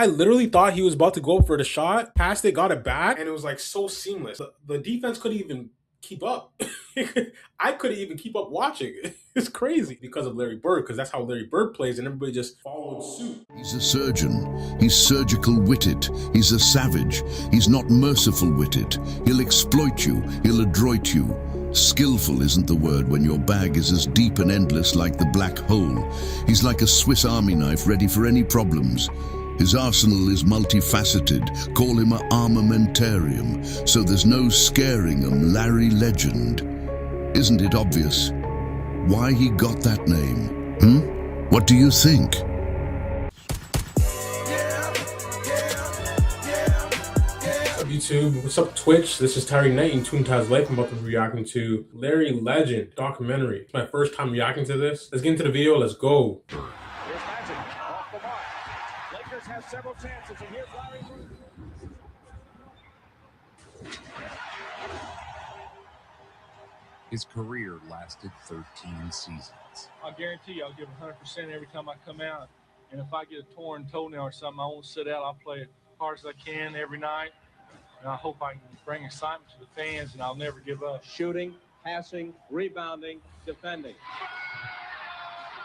I literally thought he was about to go for the shot, passed it, got it back, and it was like so seamless. The defense couldn't even keep up. I couldn't even keep up watching. It's crazy because of Larry Bird, because that's how Larry Bird plays, and everybody just followed suit. He's a surgeon. He's surgical-witted. He's a savage. He's not merciful-witted. He'll exploit you. He'll adroit you. Skillful isn't the word when your bag is as deep and endless like the black hole. He's like a Swiss Army knife ready for any problems. His arsenal is multifaceted. Call him an armamentarium. So there's no scaring him, Larry Legend. Isn't it obvious? Why he got that name? What do you think? YouTube, what's up Twitch? This is Tyree Knight in Toon Taz Life. I'm about to be reacting to Larry Legend documentary. It's my first time reacting to this. Let's get into the video. Let's go. Here's Magic off the mark. Lakers have several chances, and here's Larry Bird. His career lasted 13 seasons. I guarantee you I'll give 100% every time I come out. And if I get a torn toenail or something, I won't sit out. I'll play as hard as I can every night. And I hope I can bring excitement to the fans, and I'll never give up. Shooting, passing, rebounding, defending.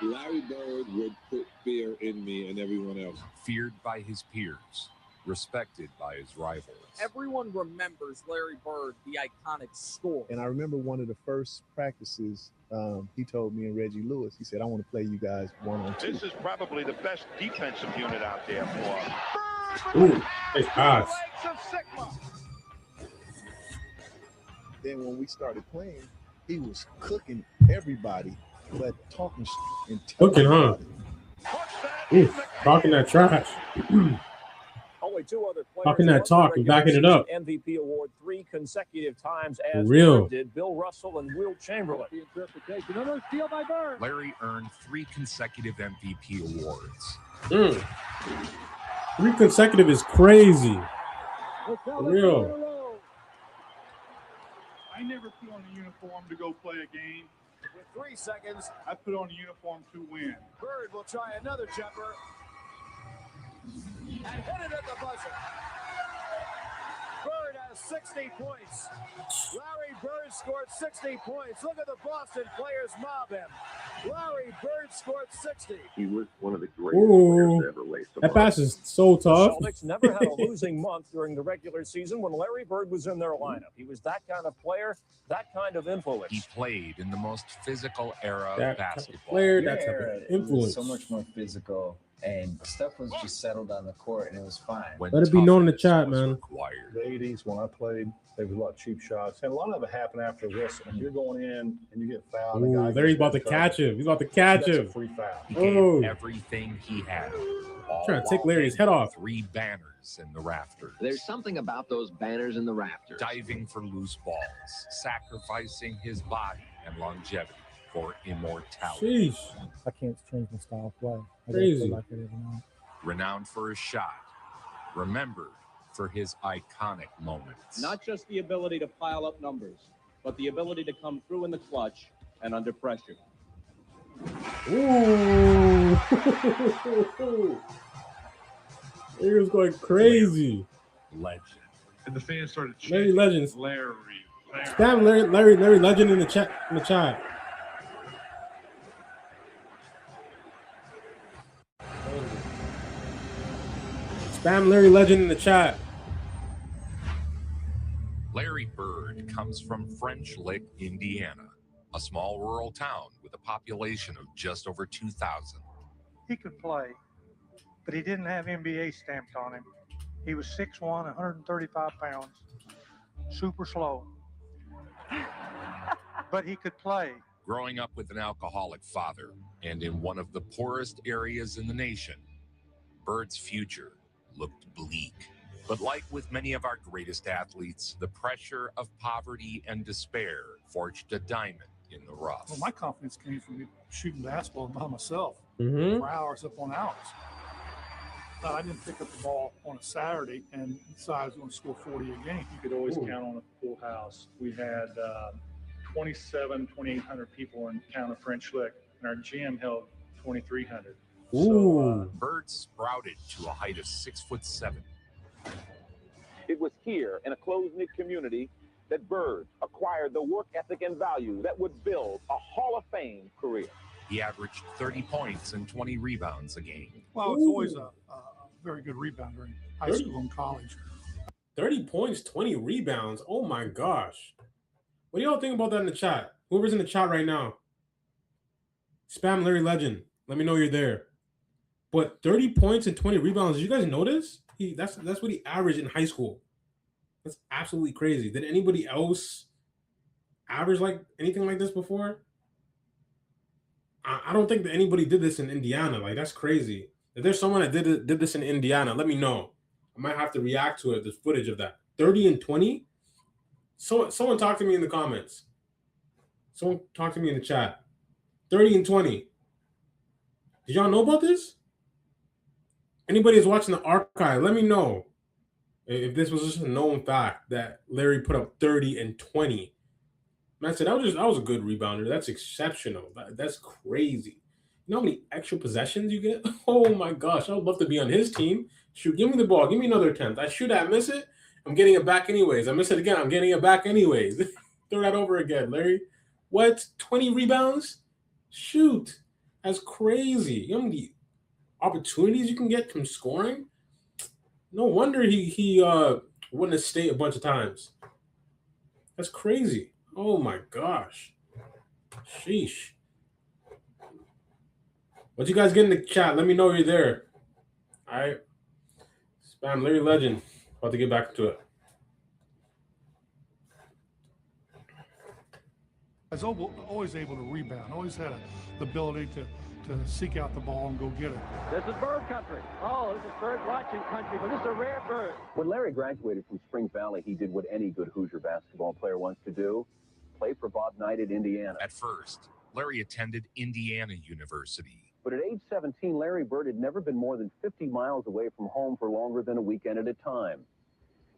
Larry Bird would put fear in me and everyone else. Feared by his peers, respected by his rivals. Everyone remembers Larry Bird, the iconic score. And I remember one of the first practices, he told me and Reggie Lewis, he said, I want to play you guys 1-on-2. This is probably the best defensive unit out there for him. Ooh, nice pass. Then when we started playing, he was cooking everybody, but talking and Cooking, huh? Ooh, talking that trash. Only two other players Talking that talk and backing it up. MVP award 3 consecutive times as real. Bird did. Bill Russell and Will Chamberlain. The interpretation. Another steal by Bird. Larry earned 3 consecutive MVP awards. 3 consecutive is crazy. For real. I never put on a uniform to go play a game. With 3 seconds, I put on a uniform to win. Bird will try another jumper. And hit it at the buzzer. Bird has 60 points. Larry Bird scored 60 points. Look at the Boston players mob him. Larry Bird scored 60. He was one of the greatest players to ever lace them That up. pass is so tough. The Celtics never had a losing month during the regular season when Larry Bird was in their lineup. He was that kind of player, that kind of influence. He played in the most physical era That of type basketball. of player, that type of influence. So much more physical, and stuff was just settled on the court, and it was fine. Let it be known in the chat, man. Required. The 80s, when I played, there was a lot of cheap shots. And a lot of it happened after this. When you're going in and you get fouled. Ooh, there he's about to catch him. He's about to catch him. That's a free foul. He gave everything he had. Trying to take Larry's head off. 3 banners in the rafters. There's something about those banners in the rafters. Diving for loose balls, sacrificing his body and longevity for immortality. Sheesh. I can't change my style of play. I Crazy. feel like it every night. Renowned for his shot, remembered for his iconic moments. Not just the ability to pile up numbers, but the ability to come through in the clutch and under pressure. Ooh. He was going crazy. Legend. And the fans started Larry chanting Legends. Larry. Spam Larry Legend in the chat. Spam Larry Legend in the chat. Larry Bird comes from French Lick, Indiana, a small rural town with a population of just over 2,000. He could play, but he didn't have NBA stamped on him. He was 6'1", 135 pounds, super slow. But he could play. Growing up with an alcoholic father and in one of the poorest areas in the nation, Bird's future looked bleak. But like with many of our greatest athletes, the pressure of poverty and despair forged a diamond in the rough. Well, my confidence came from me shooting basketball by myself for hours upon hours. I didn't pick up the ball on a Saturday and decide I was going to score 40 a game. You could always count on a full house. We had 2,800 people in town of French Lick, and our gym held 2,300. Ooh. Bird sprouted to a height of 6'7". It was here in a close-knit community that Bird acquired the work ethic and value that would build a Hall of Fame career. He averaged 30 points and 20 rebounds a game. Well, it's always a very good rebounder in high school and college. 30 points, 20 rebounds. Oh my gosh. What do y'all think about that in the chat? Whoever's in the chat right now. Spam Larry Legend. Let me know you're there. But 30 points and 20 rebounds. Did you guys notice? That's what he averaged in high school. That's absolutely crazy. Did anybody else average like anything like this before? I don't think that anybody did this in Indiana. Like, that's crazy. If there's someone that did this in Indiana, let me know. I might have to react to it. There's footage of that. 30 and 20. Someone talk to me in the comments. Someone talk to me in the chat. 30 and 20. Did y'all know about this? Anybody who's watching the archive, let me know if this was just a known fact that Larry put up 30 and 20. Man, I said that was a good rebounder. That's exceptional. That's crazy. You know how many extra possessions you get? Oh my gosh, I would love to be on his team. Shoot, give me the ball. Give me another attempt. I shoot, I miss it. I'm getting it back anyways. I miss it again. I'm getting it back anyways. Throw that over again, Larry. What? 20 rebounds? Shoot. That's crazy. You know how many opportunities you can get from scoring? No wonder he won the state a bunch of times. That's crazy. Oh my gosh. Sheesh. What you guys get in the chat? Let me know you're there. All right. Spam Larry Legend. About to get back to it. I was always able to rebound. Always had the ability to seek out the ball and go get it. This is bird country. Oh, this is bird watching country, but this is a rare bird. When Larry graduated from Spring Valley, he did what any good Hoosier basketball player wants to do: play for Bob Knight at Indiana. At first, Larry attended Indiana University. But at age 17, Larry Bird had never been more than 50 miles away from home for longer than a weekend at a time.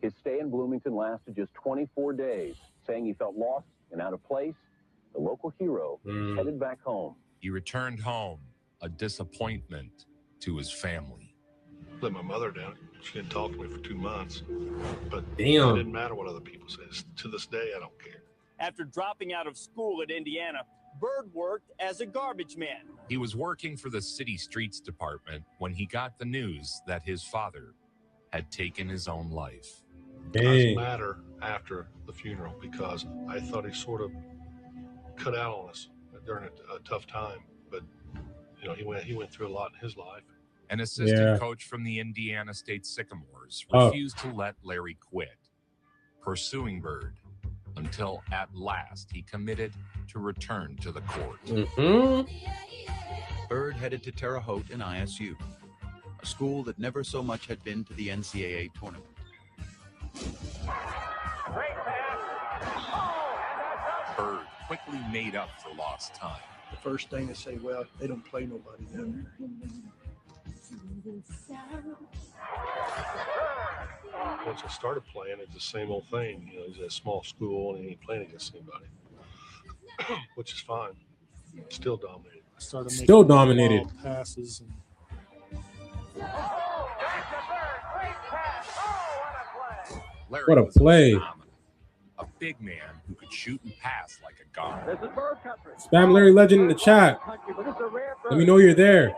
His stay in Bloomington lasted just 24 days. Saying he felt lost and out of place, the local hero headed back home. He returned home, a disappointment to his family. Let my mother down. She didn't talk to me for 2 months. But damn, it didn't matter what other people said. To this day, I don't care. After dropping out of school at Indiana, Bird worked as a garbage man. He was working for the city streets department when he got the news that his father had taken his own life. It doesn't matter after the funeral because I thought he sort of cut out on us during a tough time. But you know, he went through a lot in his life. An assistant coach from the Indiana State Sycamores refused to let Larry quit, pursuing Bird until at last he committed to return to the court. Bird headed to Terre Haute in ISU, a school that never so much had been to the NCAA tournament. Bird quickly made up for lost time. The first thing they say, well, they don't play nobody down there. Once I started playing, it's the same old thing. You know, he's at a small school and he ain't playing against anybody, which is fine. Still dominated. I started Still dominated. Passes. Larry What a was play. phenomenal. A big man who could shoot and pass like a guard. This is bird country. Spam Larry Legend in the chat. Let me know you're there.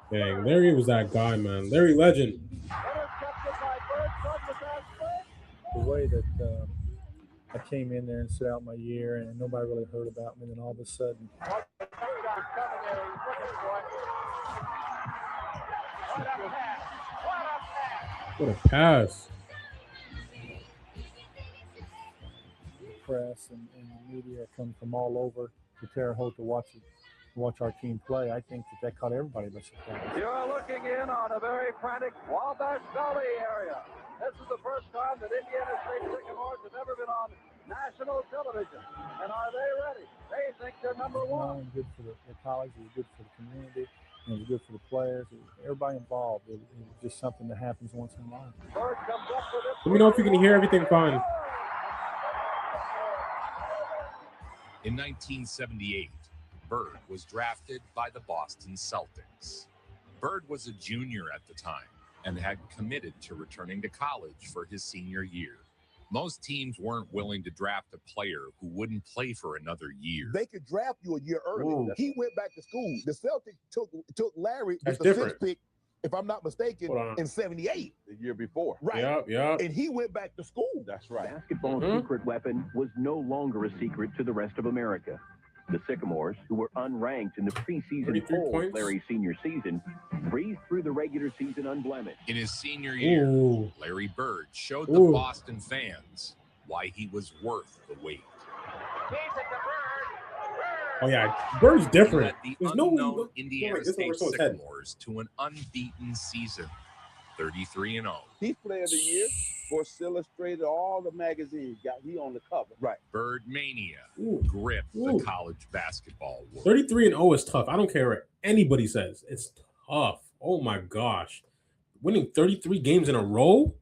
Dang, Larry was that guy, man. Larry Legend. The way that I came in there and set out my year, and nobody really heard about me, and then all of a sudden. What a pass. Press and the media come from all over to Terre Haute to watch our team play. I think that caught everybody by surprise. You're looking in on a very frantic Wabash Valley area. This is the first time that Indiana State Sycamores have ever been on national television. And are they ready? They think they're number one. It was good for the college. It was good for the community. It was good for the players. Everybody involved. It was just something that happens once in a while. Let me know if you can hear everything fine. In 1978, Bird was drafted by the Boston Celtics. Bird was a junior at the time and had committed to returning to college for his senior year. Most teams weren't willing to draft a player who wouldn't play for another year. They could draft you a year early. Ooh. He went back to school. The Celtics took Larry That's with the different. sixth pick, if I'm not mistaken, in 78. The year before. Right. Yep. And he went back to school. That's right. Basketball's secret weapon was no longer a secret to the rest of America. The Sycamores, who were unranked in the preseason poll Larry's senior season, breezed through the regular season unblemished. In his senior year, Larry Bird showed the Boston fans why he was worth the wait. Oh yeah, Bird's different. The There's no unknown Indiana State Sycamores to an unbeaten season, 33-0. He's player of the year. Sports Illustrated, all the magazines he on the cover. Right. Bird mania gripped the college basketball world. 33-0 is tough. I don't care what anybody says. It's tough. Oh my gosh. Winning 33 games in a row?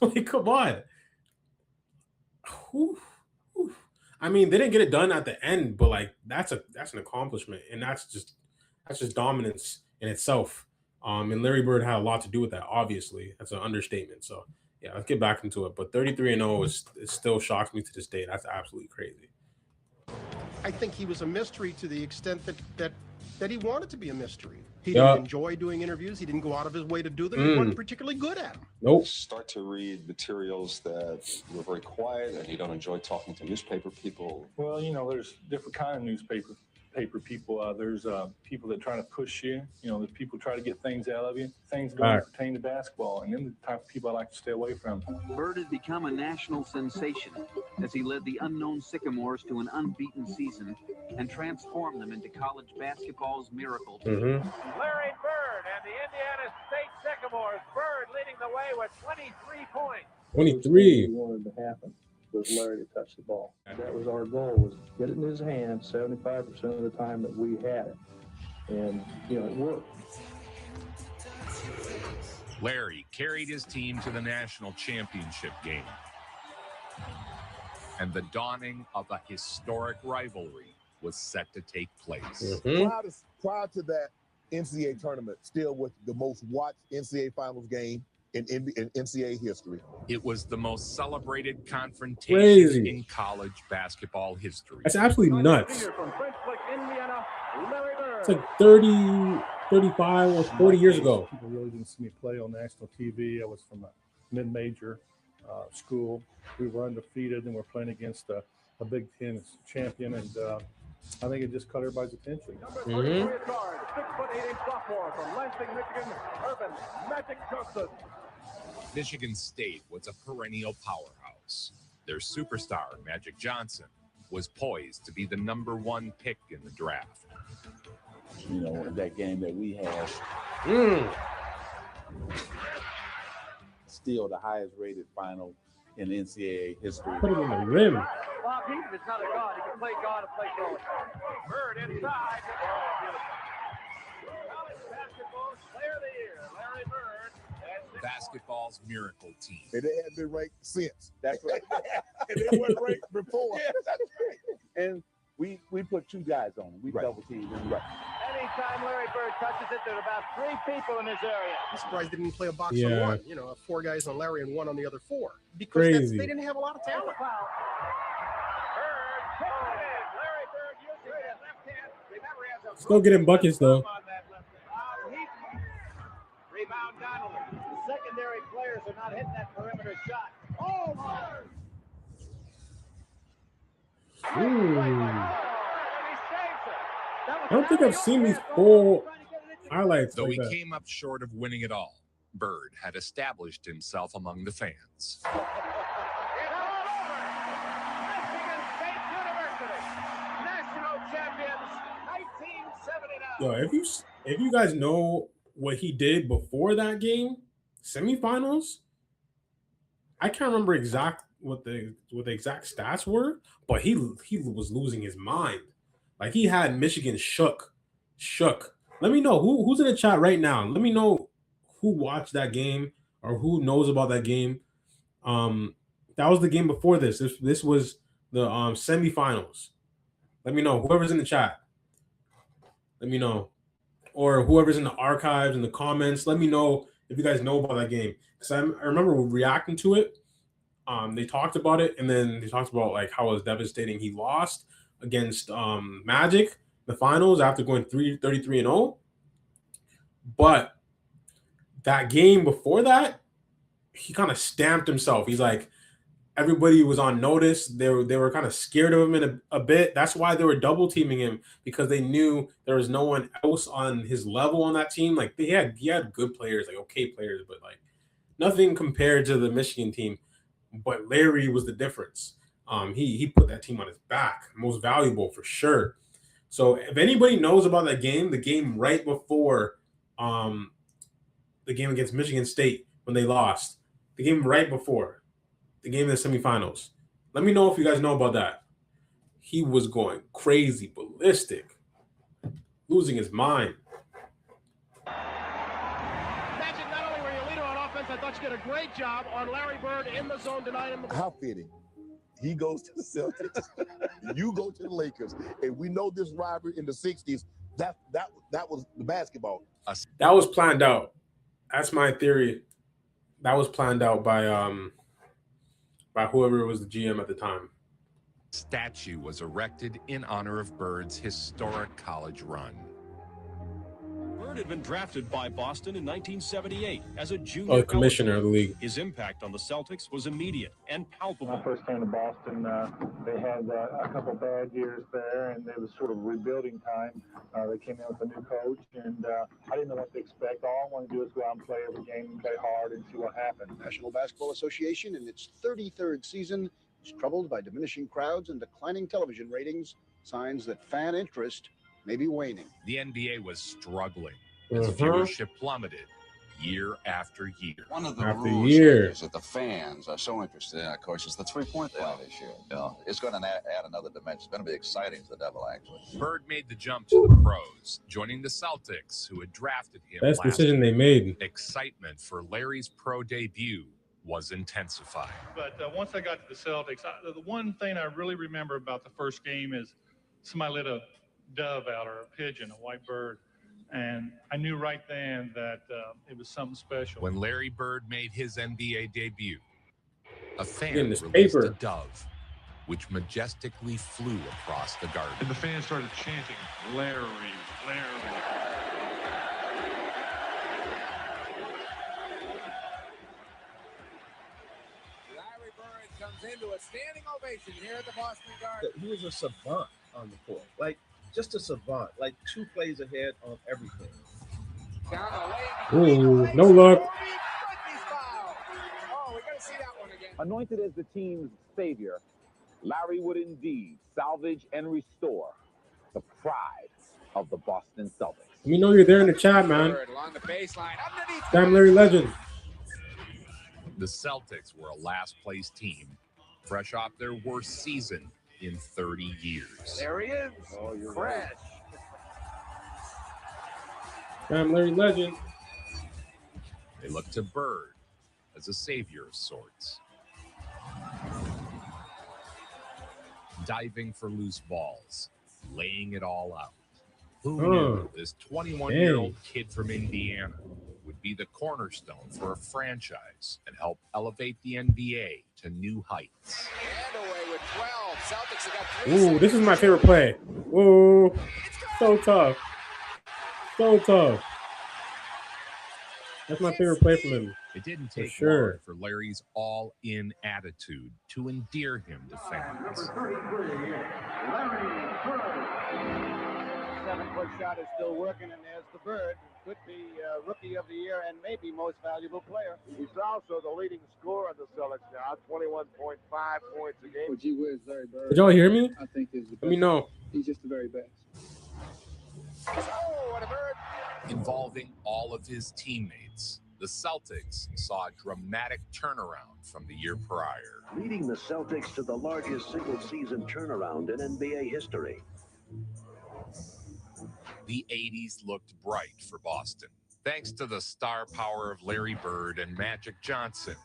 Like, come on. Whew. I mean, they didn't get it done at the end, but like that's an accomplishment, and that's just dominance in itself. And Larry Bird had a lot to do with that. Obviously, that's an understatement. So yeah, let's get back into it. But 33-0 it still shocks me to this day. That's absolutely crazy. I think he was a mystery to the extent that he wanted to be a mystery. He didn't enjoy doing interviews. He didn't go out of his way to do them. He wasn't particularly good at them. Nope. Start to read materials that were very quiet and you don't enjoy talking to newspaper people. Well, there's different kind of newspaper people. There's people that try to push you. There's people try to get things out of you. Things don't pertain to basketball, and them the type of people I like to stay away from. Bird had become a national sensation as he led the unknown Sycamores to an unbeaten season and transformed them into college basketball's miracle team. Larry Bird and the Indiana State Sycamores. Bird leading the way with 23 points. 23. Wanted to happen was Larry to touch the ball. That was our goal, was get it in his hand 75% of the time that we had it. And, it worked. Larry carried his team to the national championship game. And the dawning of a historic rivalry was set to take place. Prior to that NCAA tournament, still with the most watched NCAA finals game in NCAA history. It was the most celebrated confrontation in college basketball history. That's absolutely nuts. It's like 30, 35, or 40 years ago. People really didn't see me play on national TV. I was from a mid-major school. We were undefeated, and we're playing against a Big Ten champion, and I think it just caught everybody's attention. Number 33 guard, 6'8" sophomore from Lansing, Michigan, Urban Magic Johnson. Michigan State was a perennial powerhouse. Their superstar, Magic Johnson, was poised to be the #1 pick in the draft. That game that we had, still the highest rated final in NCAA history. Put it in the rim. Bob Heaton is not a god. He can play God and play goalie. Bird inside. College basketball player of the year, Larry Bird. Basketball's miracle team. And they hadn't been ranked since. That's right. And they weren't ranked before. Yeah, that's right. And we put 2 guys on him. We double teamed him. Right. Anytime Larry Bird touches it, there's about 3 people in his area. I'm surprised they didn't play a box on one. 4 guys on Larry and 1 on the other 4. Because they didn't have a lot of talent. Let's go get him buckets, though. Rebound Donnelly. The secondary players are not hitting that perimeter shot. Oh, Bird! I don't think I've seen these full highlights. Though he came up short of winning it all, Bird had established himself among the fans. Yo, if you guys know what he did before that game, semifinals, I can't remember what the exact stats were, but he was losing his mind. Like, he had Michigan shook. Let me know who's in the chat right now. Let me know who watched that game or who knows about that game. That was the game before this. This was the semifinals. Let me know. Whoever's in the chat, let me know. Or whoever's in the archives, in the comments, let me know if you guys know about that game. Because I remember reacting to it. They talked about it, and then they talked about like how it was devastating. He lost against Magic the finals after going 33-0. But that game before that, he kind of stamped himself. He's like, everybody was on notice. They were kind of scared of him in a bit. That's why they were double teaming him, because they knew there was no one else on his level on that team. Like he had good players, like okay players, but like nothing compared to the Michigan team. But Larry was the difference. He put that team on his back, most valuable for sure. So if anybody knows about that game, the game right before the game against Michigan State when they lost, the game right before, the game in the semifinals, let me know if you guys know about that. He was going crazy, ballistic, losing his mind. Magic, not only were you leader on offense, I thought you did a great job on Larry Bird in the zone, denying him the ball. How fitting. He goes to the Celtics. You go to the Lakers. And we know this rivalry in the 60s. That was the basketball. That was planned out. That's my theory. That was planned out by whoever was the GM at the time. Statue was erected in honor of Bird's historic college run. Bird had been drafted by Boston in 1978 as a junior commissioner of the league. His impact on the Celtics was immediate and palpable. When I first came to Boston, they had a couple bad years there, and it was sort of rebuilding time. They came in with a new coach, and I didn't know what to expect. All I wanted to do was go out and play every game and play hard and see what happened. National Basketball Association, in its 33rd season, is troubled by diminishing crowds and declining television ratings, signs that fan interest may be waning. The NBA was struggling as viewership plummeted year after year. One of the rules is that the fans are so interested in, of course, is the three-point play this year. You know, it's going to add another dimension. It's going to be exciting to the Devil, actually. Bird made the jump to the pros, joining the Celtics, who had drafted him Best last decision year. they made. Excitement for Larry's pro debut was intensifying. But once I got to the Celtics, the one thing I really remember about the first game is somebody lit a dove out, or a pigeon, a white bird. And I knew right then that it was something special. When Larry Bird made his NBA debut, a fan Getting this released paper. a dove, which majestically flew across the garden. And the fans started chanting, Larry, Larry. Larry Bird comes into a standing ovation here at the Boston Garden. He was a savant on the court. Like, just a savant. Like, 2 plays ahead on everything. Ooh, no luck. Oh, we got to see that one again. Anointed as the team's savior, Larry would indeed salvage and restore the pride of the Boston Celtics. Let me know you're there in the chat, man. Along the baseline, underneath. Damn Larry Legend. The Celtics were a last-place team, fresh off their worst season in 30 years. There he is. Oh, you're fresh. right. Damn Larry Legend. They looked to Bird as a savior of sorts. Diving for loose balls, laying it all out. Who knew this 21-year-old kid from Indiana would be the cornerstone for a franchise and help elevate the NBA to new heights? And away with 12. Celtics have got 3 Ooh, this is my favorite play. Ooh, so tough. So tough. That's my favorite play from him. It didn't take sure. long for Larry's all-in attitude to endear him to fans. 7-foot shot is still working, and there's the Bird. Could be Rookie of the Year and maybe Most Valuable Player. He's also the leading scorer of the Celtics now, 21.5 points a game. Oh, gee whiz, Larry Bird. Did y'all hear me? I think is the best. Let me know. He's just the very best. Oh, and a Bird. Involving all of his teammates, the Celtics saw a dramatic turnaround from the year prior. Leading the Celtics to the largest single-season turnaround in NBA history. The 80s looked bright for Boston, thanks to the star power of Larry Bird and Magic Johnson.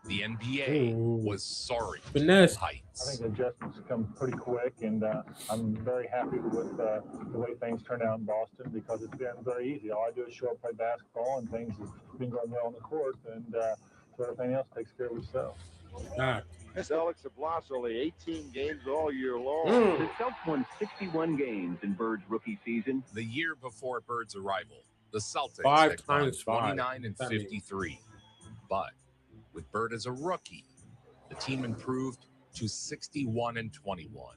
The NBA was soaring to Finesse. heights. I think adjustments come pretty quick, and I'm very happy with the way things turned out in Boston because it's been very easy. All I do is show up, play basketball, and things have been going well on the court, and so everything else takes care of itself. The Celtics have lost only 18 games all year long. The Celtics won 61 games in Bird's rookie season. The year before Bird's arrival, the Celtics 5 had gone times 5. 29 and 53. But with Bird as a rookie, the team improved to 61 and 21,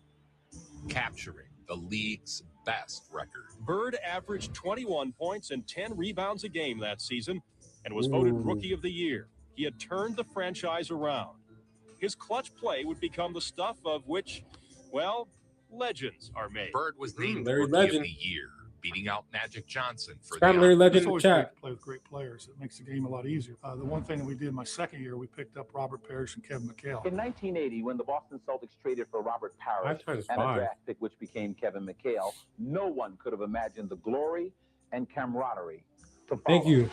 capturing the league's best record. Bird averaged 21 points and 10 rebounds a game that season and was voted Rookie of the Year. He had turned the franchise around. His clutch play would become the stuff of which, well, legends are made. Bird was named Larry Rookie Legend. of the Year, beating out Magic Johnson for Spam the Larry honor. Legend It's in the always great chat. to play with great players. It makes the game a lot easier. The one thing that we did my second year, we picked up Robert Parrish and Kevin McHale. In 1980, when the Boston Celtics traded for Robert Parrish 5 times and a 5. draft pick which became Kevin McHale, no one could have imagined the glory and camaraderie to follow. Thank you.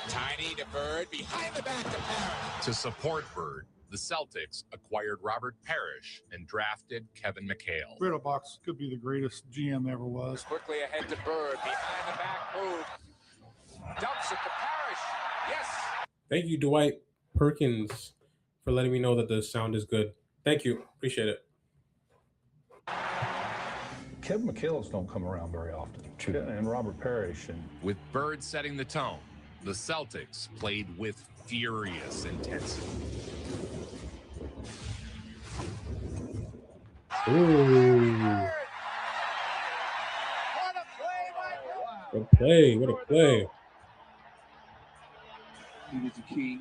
Tiny to Bird, behind the back to Parrish. To support Bird, the Celtics acquired Robert Parrish and drafted Kevin McHale. Riddlebox could be the greatest GM ever was. Quickly ahead to Bird, behind the back move. Dumps it to Parrish. Yes. Thank you, Dwight Perkins, for letting me know that the sound is good. Thank you. Appreciate it. Kevin McHale's don't come around very often. And Robert Parrish. And With Bird setting the tone, the Celtics played with furious intensity. Ooh. What a play. What a play. He was the key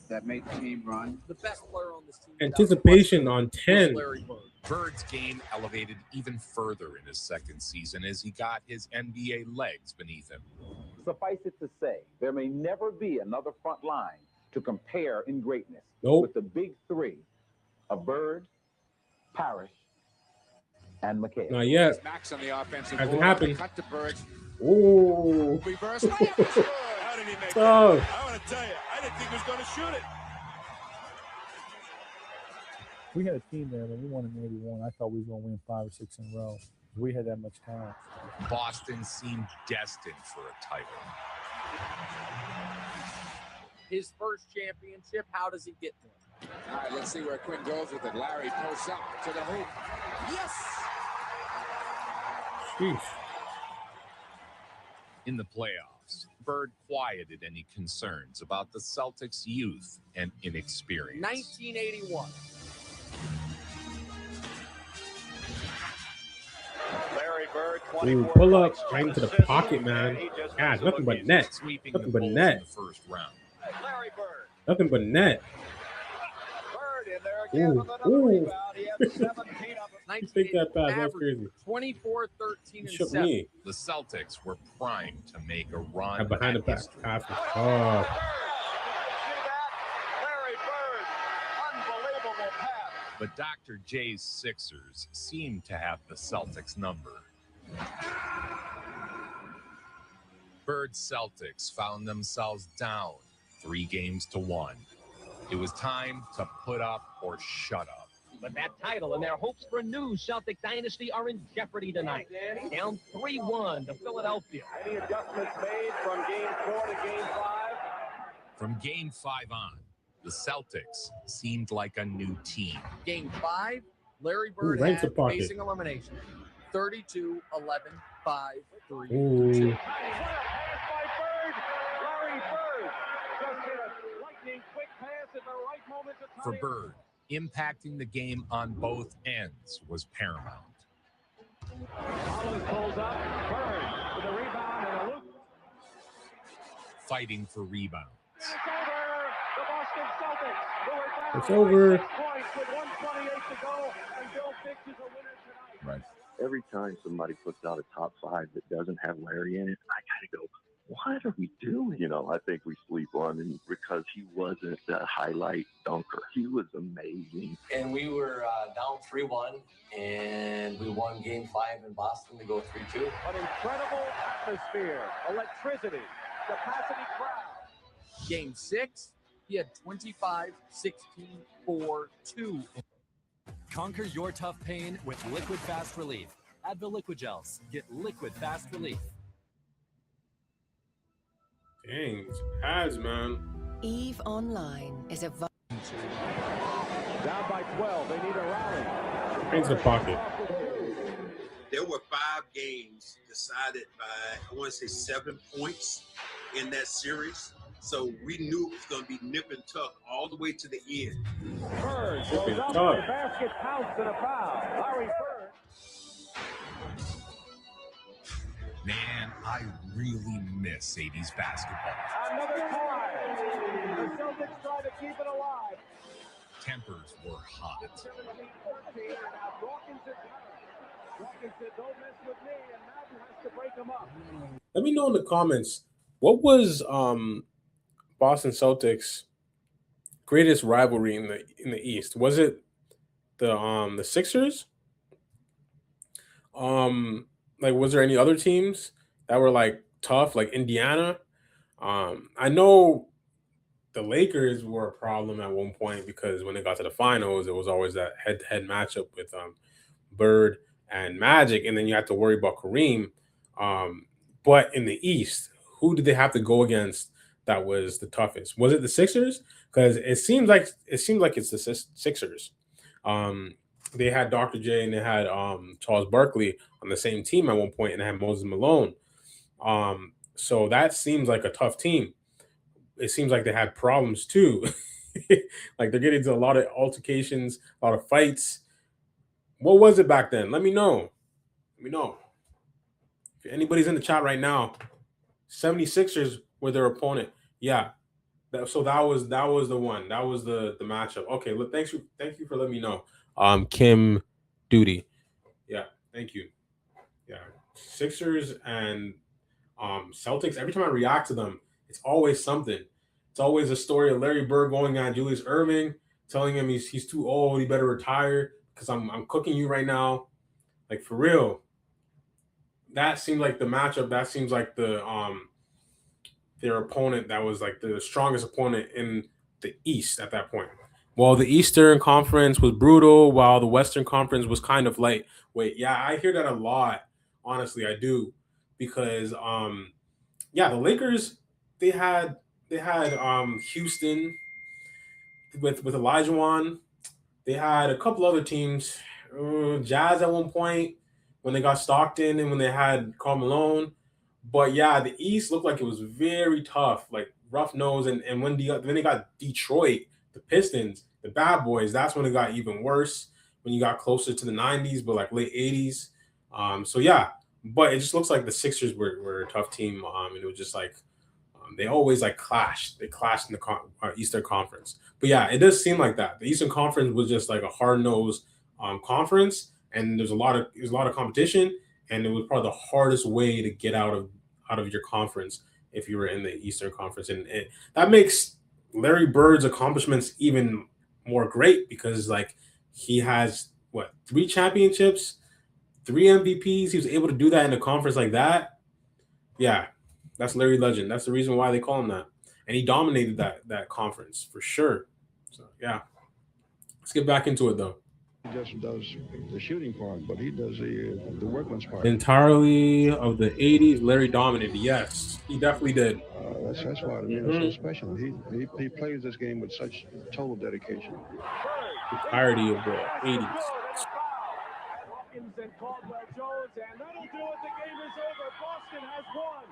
that made the team run. The best player on this team. Anticipation on 10. Larry Bird. Bird's game elevated even further in his second season as he got his NBA legs beneath him. Suffice it to say, there may never be another front line to compare in greatness with the big three of Bird, Parrish, and McHale. Not yet. Max on the offensive Hasn't board. happened. Cut to Bird. Ooh. Reverse layup is good. How did he make Oh. that? I want to tell you, I didn't think he was going to shoot it. we had a team there when we won in '81. I thought we was going to win 5 or 6 in a row. We had that much talent. Boston seemed destined for a title. His first championship, how does he get there? All right, let's see where Quinn goes with it. Larry posts up to the hoop. Yes! Sheesh. In the playoffs, Bird quieted any concerns about the Celtics' youth and inexperience. 1981. Larry Bird, Ooh, 24 pull up points, right 10 into the assists, pocket, man. and he just God, missed the nothing but bookies. net. Sweeping Nothing the but Bulls net. in the first round. Larry Bird. Nothing but net. Bird in there again Ooh. with another Ooh. rebound. He had 17 of them. You take that pass. That's crazy. 24, 13, You and shook 7. me. The Celtics were primed to make a run. And behind the at back. history. Oh. Larry Bird, unbelievable pass. But Dr. J's Sixers seemed to have the Celtics number. Bird's Celtics found themselves down 3 games to 1. It was time to put up or shut up. But that title and their hopes for a new Celtic dynasty are in jeopardy tonight. Down 3-1 to Philadelphia. Any adjustments made from game 4 to game 5? From game 5 on, the Celtics seemed like a new team. Game 5, Larry Bird right to had pocket. facing elimination. 32, 11, 5, 3, Ooh. 2. Larry Bird just hit a lightning quick pass at the right moment to For tie it. Bird, impacting the game on both ends was paramount. Collins pulls up. Bird with a rebound and a loop. Fighting for rebounds. It's over. The Boston Celtics, who are down It's over. 6 points with 1:28 to go, and Bill Fix is a winner tonight. Right. Every time somebody puts out a top 5 that doesn't have Larry in it, I kind of go, what are we doing? You know, I think we sleep on him because he wasn't the highlight dunker. He was amazing. And we were down 3-1, and we won Game 5 in Boston to go 3-2. An incredible atmosphere, electricity, capacity crowd. Game 6, He had 25, 16, 4, 2. Conquer your tough pain with Liquid Fast Relief. Advil Liquid Gels. Get Liquid Fast Relief. Dang, ads, man. EVE Online is a... Down by 12. They need a rally. Into the pocket. There were 5 games decided by, I want to say 7 points in that series. So we knew it was going to be nip and tuck all the way to the end. Bird goes up, the basket pounced and a foul. Larry Bird. Man, I really miss 80s basketball. Another tie. The Celtics try to keep it alive. Tempers were hot. Dawkins said, don't mess with me, and Madden has to break them up. Let me know in the comments, what was Boston Celtics' greatest rivalry in the East? Was it the Sixers? Like, was there any other teams that were like tough, like Indiana? I know the Lakers were a problem at one point because when they got to the finals, it was always that head-to-head matchup with Bird and Magic, and then you had to worry about Kareem. But in the East, who did they have to go against that was the toughest? Was it the Sixers? Because it seems like it's the Sixers. They had Dr. J and they had Charles Barkley on the same team at one point, and they had Moses Malone. So that seems like a tough team. It seems like they had problems too. Like they're getting into a lot of altercations, a lot of fights. What was it back then? Let me know. Let me know. If anybody's in the chat right now, 76ers were their opponent. Yeah. So that was the one. That was the matchup. Okay, look, thank you for letting me know. Kim Duty. Yeah, thank you. Yeah. Sixers and Celtics, every time I react to them, it's always something. It's always a story of Larry Bird going at Julius Erving, telling him he's too old, he better retire because I'm cooking you right now. Like, for real. That seemed like the matchup. That seems like their opponent that was like the strongest opponent in the East at that point. Well, the Eastern Conference was brutal, while the Western Conference was kind of lightweight. Yeah, I hear that a lot. Honestly, I do, because the Lakers they had Houston with Olajuwon. They had a couple other teams, Jazz at one point when they got Stockton and when they had Karl Malone. But yeah, the East looked like it was very tough, like rough nose. And when they got Detroit, the Pistons, the bad boys, that's when it got even worse. When you got closer to the 90s, but like late 80s. So yeah, but it just looks like the Sixers were a tough team. And it was just like they always like clashed. They clashed in the Eastern Conference. But yeah, it does seem like that. The Eastern Conference was just like a hard-nosed conference, and there's a lot of competition, and it was probably the hardest way to get out of your conference if you were in the Eastern Conference. And that makes Larry Bird's accomplishments even more great because like he has 3 championships, 3 MVPs. He was able to do that in a conference like that. Yeah, that's Larry Legend. That's the reason why they call him that. And he dominated that conference for sure. So yeah, let's get back into it though. He just does the shooting part, but he does the workman's part. Entirely of the 80s, Larry dominated. Yes, he definitely did. That's why to me it's so special. He plays this game with such total dedication. The entirety of the 80s. Hawkins and Caldwell Jones, and that'll do it. The game is over. Boston has won.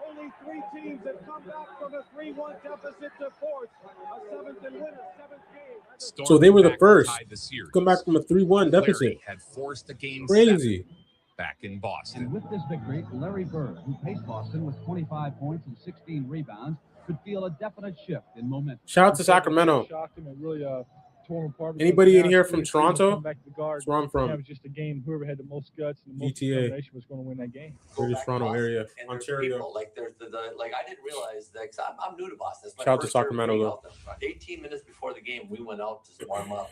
Only 3 teams have come back from a 3-1 deficit to force a 7th and win a 7th game. So they were the first to come back from a 3-1 deficit. Larry had forced a game crazy 7 back in Boston. And with this victory, Larry Bird, who paced Boston with 25 points and 16 rebounds, could feel a definite shift in momentum. Shout out to Sacramento. Shocked him and really tore him apart. Anybody in here from Toronto? Back to the guard. That's where I'm from. That was just a game. Whoever had the most guts and the most GTA. determination was going to win that game. British Toronto area, And Ontario. people, like there's like I didn't realize that 'cause I'm new to Boston. It's my Shout out to first year Sacramento, being though. out there. 18 minutes before the game, we went out to warm up.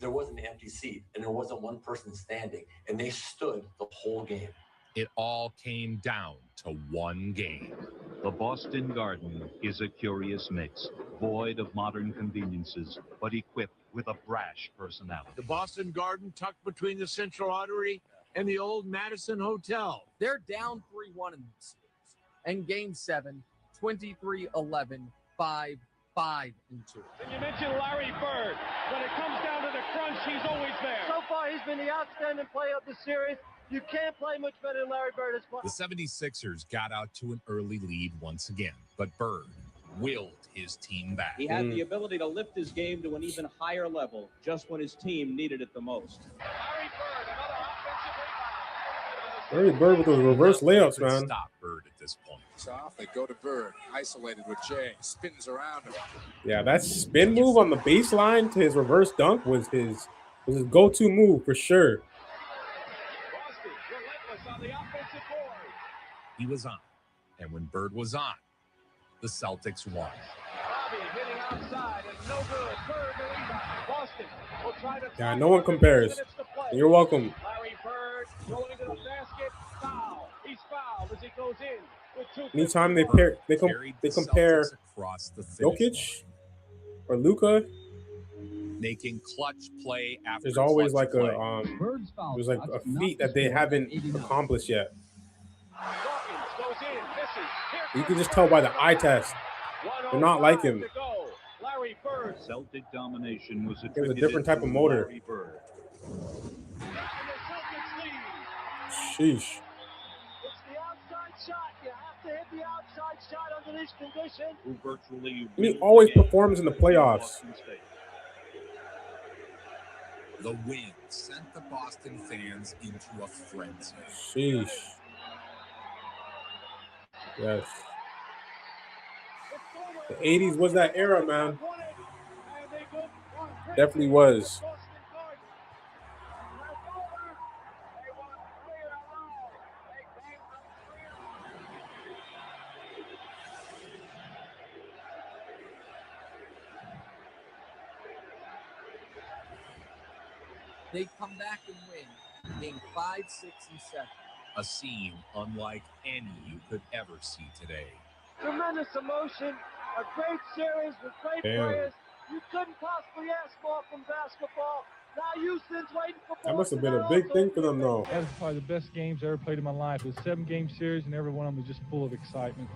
There wasn't an empty seat, and there wasn't one person standing, and they stood the whole game. It all came down to one game. The Boston Garden is a curious mix, void of modern conveniences, but equipped with a brash personality. The Boston Garden tucked between the Central Artery and the old Madison Hotel. They're down 3-1 in this series. And game 7, 23-11, 5-5-2. And you mentioned Larry Bird. When it comes down to the crunch, he's always there. So far, he's been the outstanding player of the series. You can't play much better than Larry Bird. The 76ers got out to an early lead once again, but Bird willed his team back. He had the ability to lift his game to an even higher level just when his team needed it the most. Larry Bird with those reverse layups, man. Stop Bird at this point. So off they go to Bird, isolated with Jay, spins around him. Yeah, that spin move on the baseline to his reverse dunk was his go-to move for sure. He was on, and when Bird was on, the Celtics won. Bobby hitting outside and no good. Bird the rebound. Boston will try to. Yeah, no one compares. You're welcome. Larry Bird going to the basket. Foul. He's fouled as he goes in with 2. Anytime they compare across the Jokic or Luka, making clutch play after there's always like play. there's like a feat that they haven't accomplished yet. You can just tell by the eye test. They're not like him. Celtic domination was It was a different type of motor. Sheesh. It's the outside shot. You have to hit the outside shot under these conditions. He always performs in the playoffs. The win sent the Boston fans into a frenzy. Sheesh. Yes. The 80s was that era, man. Definitely was. They come back and win game 5, 6, and 7. A scene unlike any you could ever see today. Tremendous emotion, a great series with great players. You couldn't possibly ask more from basketball. Now Houston's waiting for. That must have been a big thing for them, though. That was probably the best games I ever played in my life. It was a 7-game series, and every one of them was just full of excitement.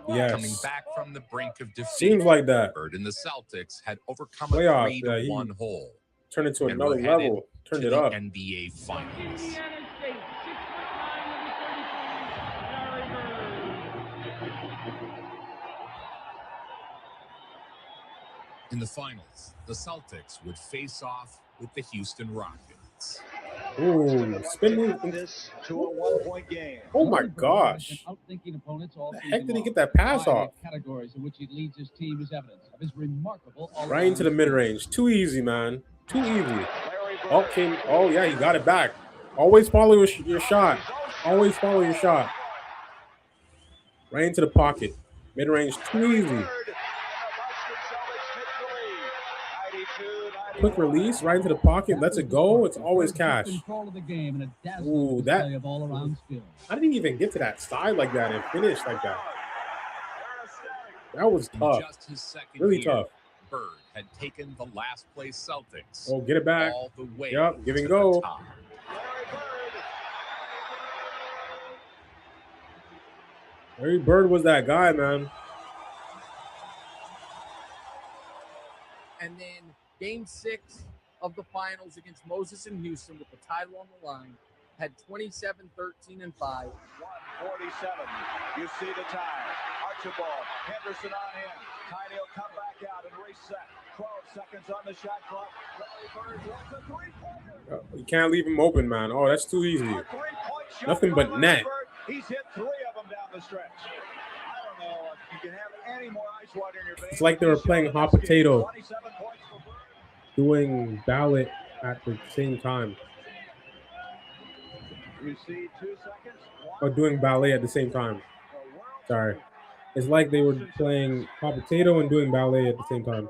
Yes. Coming back from the brink of defeat, Seems like that. Bird and the Celtics had overcome Playoffs, a 3-1 hole. Turned it to and another were headed level. Turned to it the up. NBA Finals. In the finals, the Celtics would face off with the Houston Rockets. Ooh, spin move. This to a 1-point game. Oh my gosh. Outthinking opponents all The heck did he get that pass off? Categories in which he leads his team is evidence of his remarkable Right into the mid-range. Too easy, man. Too easy. Oh, yeah, he got it back. Always follow your shot. Always follow your shot. Right into the pocket. Mid-range, too easy. Quick release, right into the pocket, lets it go. It's always cash. Ooh, that. I didn't even get to that side like that and finish like that. That was tough. Just his second Really year, tough. Bird had taken the last place Celtics. Oh, get it back. All the way Yep, give and to go. the top. Larry Bird was that guy, man. And then game 6 of the finals against Moses in Houston with the title on the line had 27, 13, and 5. 147. You see the tie. Archibald, Henderson on him. Tiny will come back out and reset. 12 seconds on the shot clock. Larry Bird wants a three-pointer. You can't leave him open, man. Oh, that's too easy. Nothing but net. He's hit 3 of them down the stretch. I don't know if you can have any more ice water in your veins. It's like they were playing hot potato, doing ballot at the same time. You see 2 seconds. Or doing ballet at the same time. Sorry. It's like they were playing hot potato and doing ballet at the same time.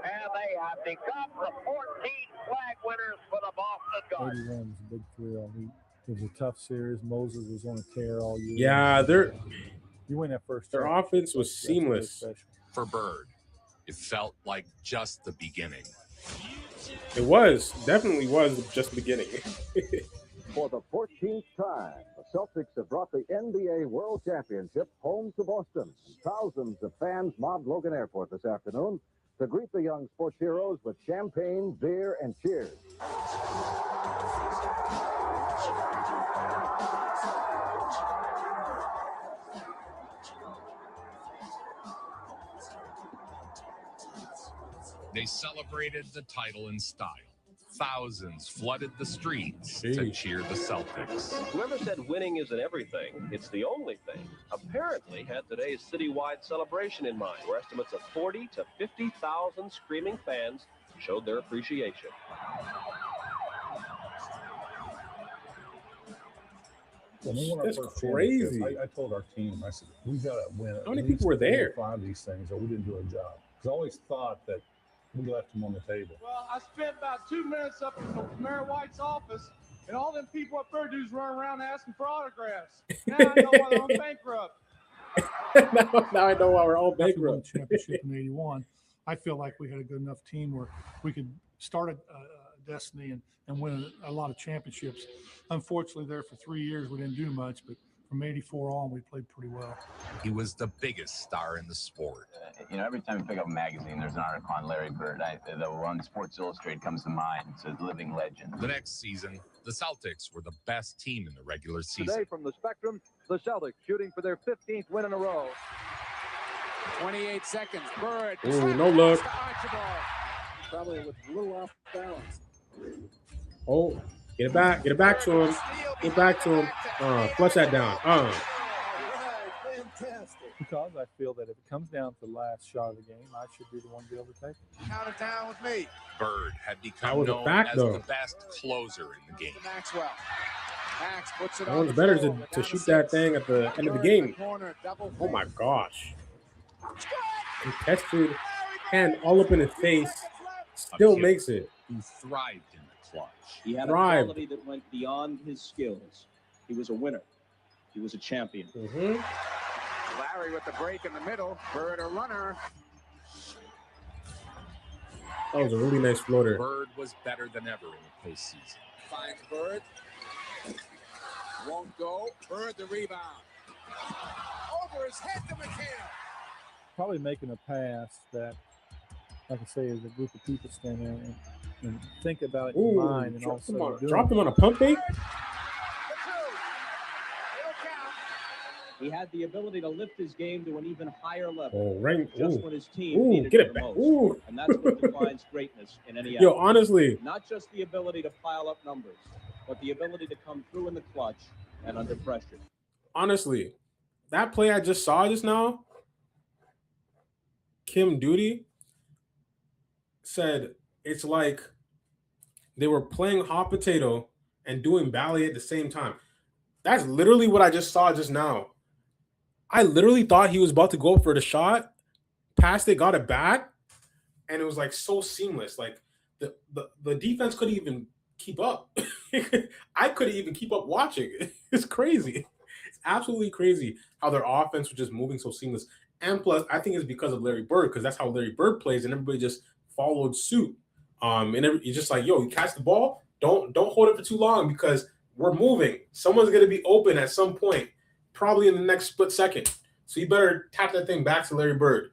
And they have become the 14th flag winners for the Boston 81 was a big thrill. It was a tough series. Moses was on a tear all year. Yeah, you win that first. Their offense was seamless. For Bird, it felt like just the beginning. It was. Definitely was just the beginning. For the 14th time, the Celtics have brought the NBA World Championship home to Boston. Thousands of fans mobbed Logan Airport this afternoon to greet the young sports heroes with champagne, beer, and cheers. They celebrated the title in style. Thousands flooded the streets to cheer the Celtics. Whoever said winning isn't everything, it's the only thing, apparently had today's citywide celebration in mind, where estimates of 40 to 50,000 screaming fans showed their appreciation. That's crazy. I told our team, I said, we got to win. How many people were there? 5 of these things, or we didn't do our job. Because I always thought that we left them on the table. Well, I spent about 2 minutes up in Mayor White's office, and all them people up there dudes running around asking for autographs. Now I know why they're bankrupt. now I know why we're all After winning bankrupt. the championship in '81, I feel like we had a good enough team where we could start a destiny and win a lot of championships. Unfortunately, there for 3 years we didn't do much, but from '84 on, we played pretty well. He was the biggest star in the sport. Every time you pick up a magazine, there's an article on Larry Bird. The one Sports Illustrated comes to mind. It's a living legend. The next season, the Celtics were the best team in the regular season. Today from the Spectrum, the Celtics shooting for their 15th win in a row. 28 seconds. Bird. Ooh, no look. Probably with a little off balance. Oh, get it back to him. Get back to him. Flush that down. Because I feel that if it comes down to the last shot of the game, I should be the one to be able to take it. Count it down with me. Bird had That become was a known fact, as though. the best closer in the game. Maxwell. Max puts it That on one's the better floor. to shoot that thing at the end of the game. Oh my gosh. Contested hand all up in his face. Still makes it. Who thrived in the clutch. He had a Thrived. quality that went beyond his skills. He was a winner. He was a champion. Larry with the break in the middle. Bird a runner. That was a really nice floater. Bird was better than ever in the postseason. Finds Bird. Won't go. Bird the rebound. Over his head to McHale. Probably making a pass that, like I say, is a group of people stand there and think about it in Ooh, mind, and all of a sudden do drop it. him on a pump fake. He had the ability to lift his game to an even higher level. Oh, right. Just Ooh. when his team Ooh, needed get it it the back. most. Ooh. And that's what defines greatness in any Yo, athlete. honestly. Not just the ability to pile up numbers, but the ability to come through in the clutch and under pressure. Honestly, that play I just saw just now, Kim Duty said it's like they were playing hot potato and doing ballet at the same time. That's literally what I just saw just now. I literally thought he was about to go for the shot, passed it, got it back, and it was like so seamless. Like the defense couldn't even keep up. I couldn't even keep up watching. It's crazy. It's absolutely crazy how their offense was just moving so seamless. And plus, I think it's because of Larry Bird, because that's how Larry Bird plays, and everybody just followed suit. And you're just like, yo, you catch the ball, don't hold it for too long because we're moving. Someone's gonna be open at some point, probably in the next split second. So you better tap that thing back to Larry Bird.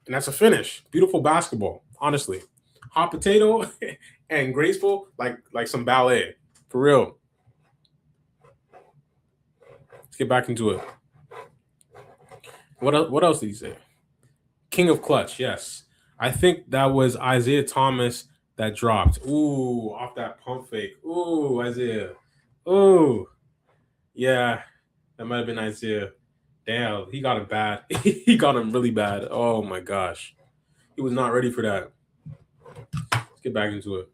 And that's a finish. Beautiful basketball, honestly. Hot potato and graceful, like some ballet. For real. Let's get back into it. What else did he say? King of clutch, yes. I think that was Isaiah Thomas that dropped. Ooh, off that pump fake. Ooh, Isaiah. Ooh. Yeah, that might have been Isaiah. Damn, he got him bad. He got him really bad. Oh my gosh. He was not ready for that. Let's get back into it.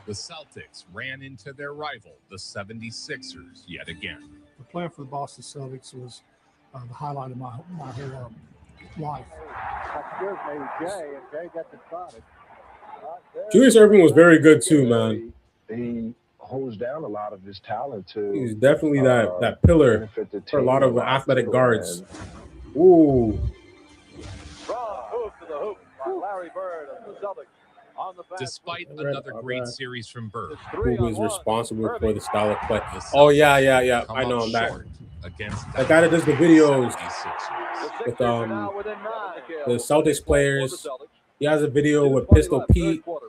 The Celtics ran into their rival, the 76ers, yet again. Playing for the Boston Celtics was the highlight of my whole life. Excuse me, Jay, and Jay gets it started. Julius Erving was very good too, man. He holds down a lot of his talent to. He's definitely that pillar for a lot of athletic guards. Ooh. Strong move to the hoop by Larry Bird of the Celtics. Despite another great series from Bird, who is responsible for the style of play? Oh yeah. I know him. That guy that does the videos with the Celtics players. He has a video with Pistol Pete. Know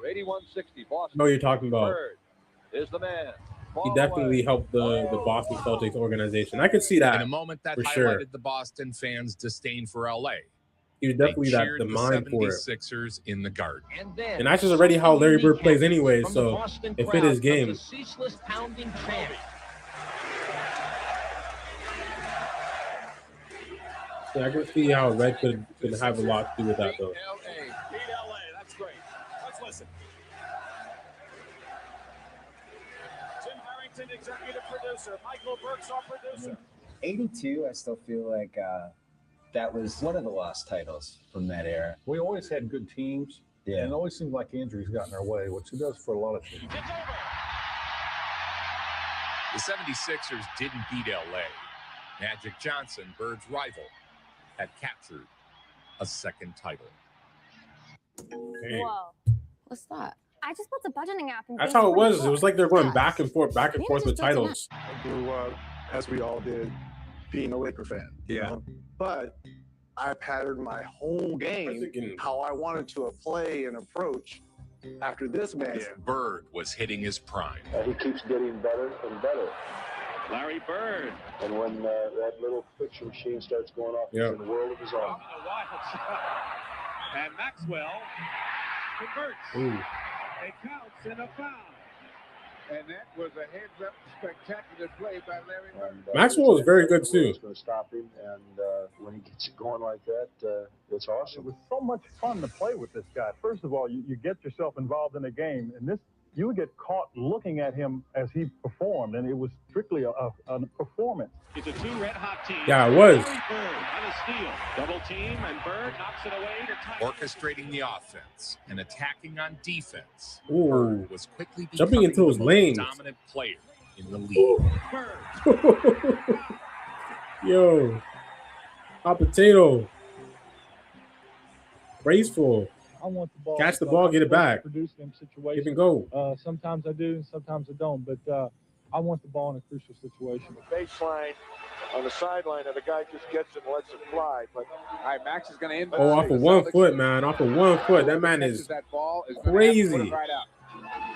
what you're talking about. He definitely helped the Boston Celtics organization. I could see that in a moment that for highlighted sure. the Boston fans' disdain for LA. He was definitely cheered the mind for it. 76ers in the Garden. And that's just already how Larry Bird plays anyway, so it fit his game. Yeah, I can see how Red could have a lot to do with that, though. Beat LA. That's great. Let's listen. Tim Harrington, executive producer. Michael Burks, our producer. 82, I still feel like that was one of the lost titles from that era. We always had good teams, and it always seemed like injuries got in our way, which it does for a lot of teams. The 76ers didn't beat LA. Magic Johnson, Bird's rival, had captured a second title. Whoa. What's that? I just built a budgeting app. That's how it was. It was like they're going back and forth with titles. I grew up, as we all did, being a Laker fan. Yeah. But I patterned my whole game how I wanted to play and approach after this match. Bird was hitting his prime. He keeps getting better and better. Larry Bird. And when that little picture machine starts going off, he's in the world of his own. And Maxwell converts. Ooh. It counts in a foul. And that was a heads-up spectacular play by Larry Bird. Maxwell was very good too. Going to stop him, and when he gets it going like that, it's awesome. It was so much fun to play with this guy. First of all, you get yourself involved in a game, and you would get caught looking at him as he performed, and it was strictly a performance. It's a two red-hot team. Yeah, it was. Larry Bird on a steal. Double team, and Bird knocks it away to tie. Orchestrating the offense and attacking on defense. Ooh. Bird was quickly Jumping into his lanes. dominant player in the league. Yo. Hot potato. Graceful. I want the ball. Catch the ball, get it back. Produce them situations. Give and go. Sometimes I do, and sometimes I don't. But I want the ball in a crucial situation. The baseline on the sideline, and the guy just gets it and lets it fly. But all right, Max is going to end. Off of 1 foot, man. Off of 1 foot. That man is crazy. Right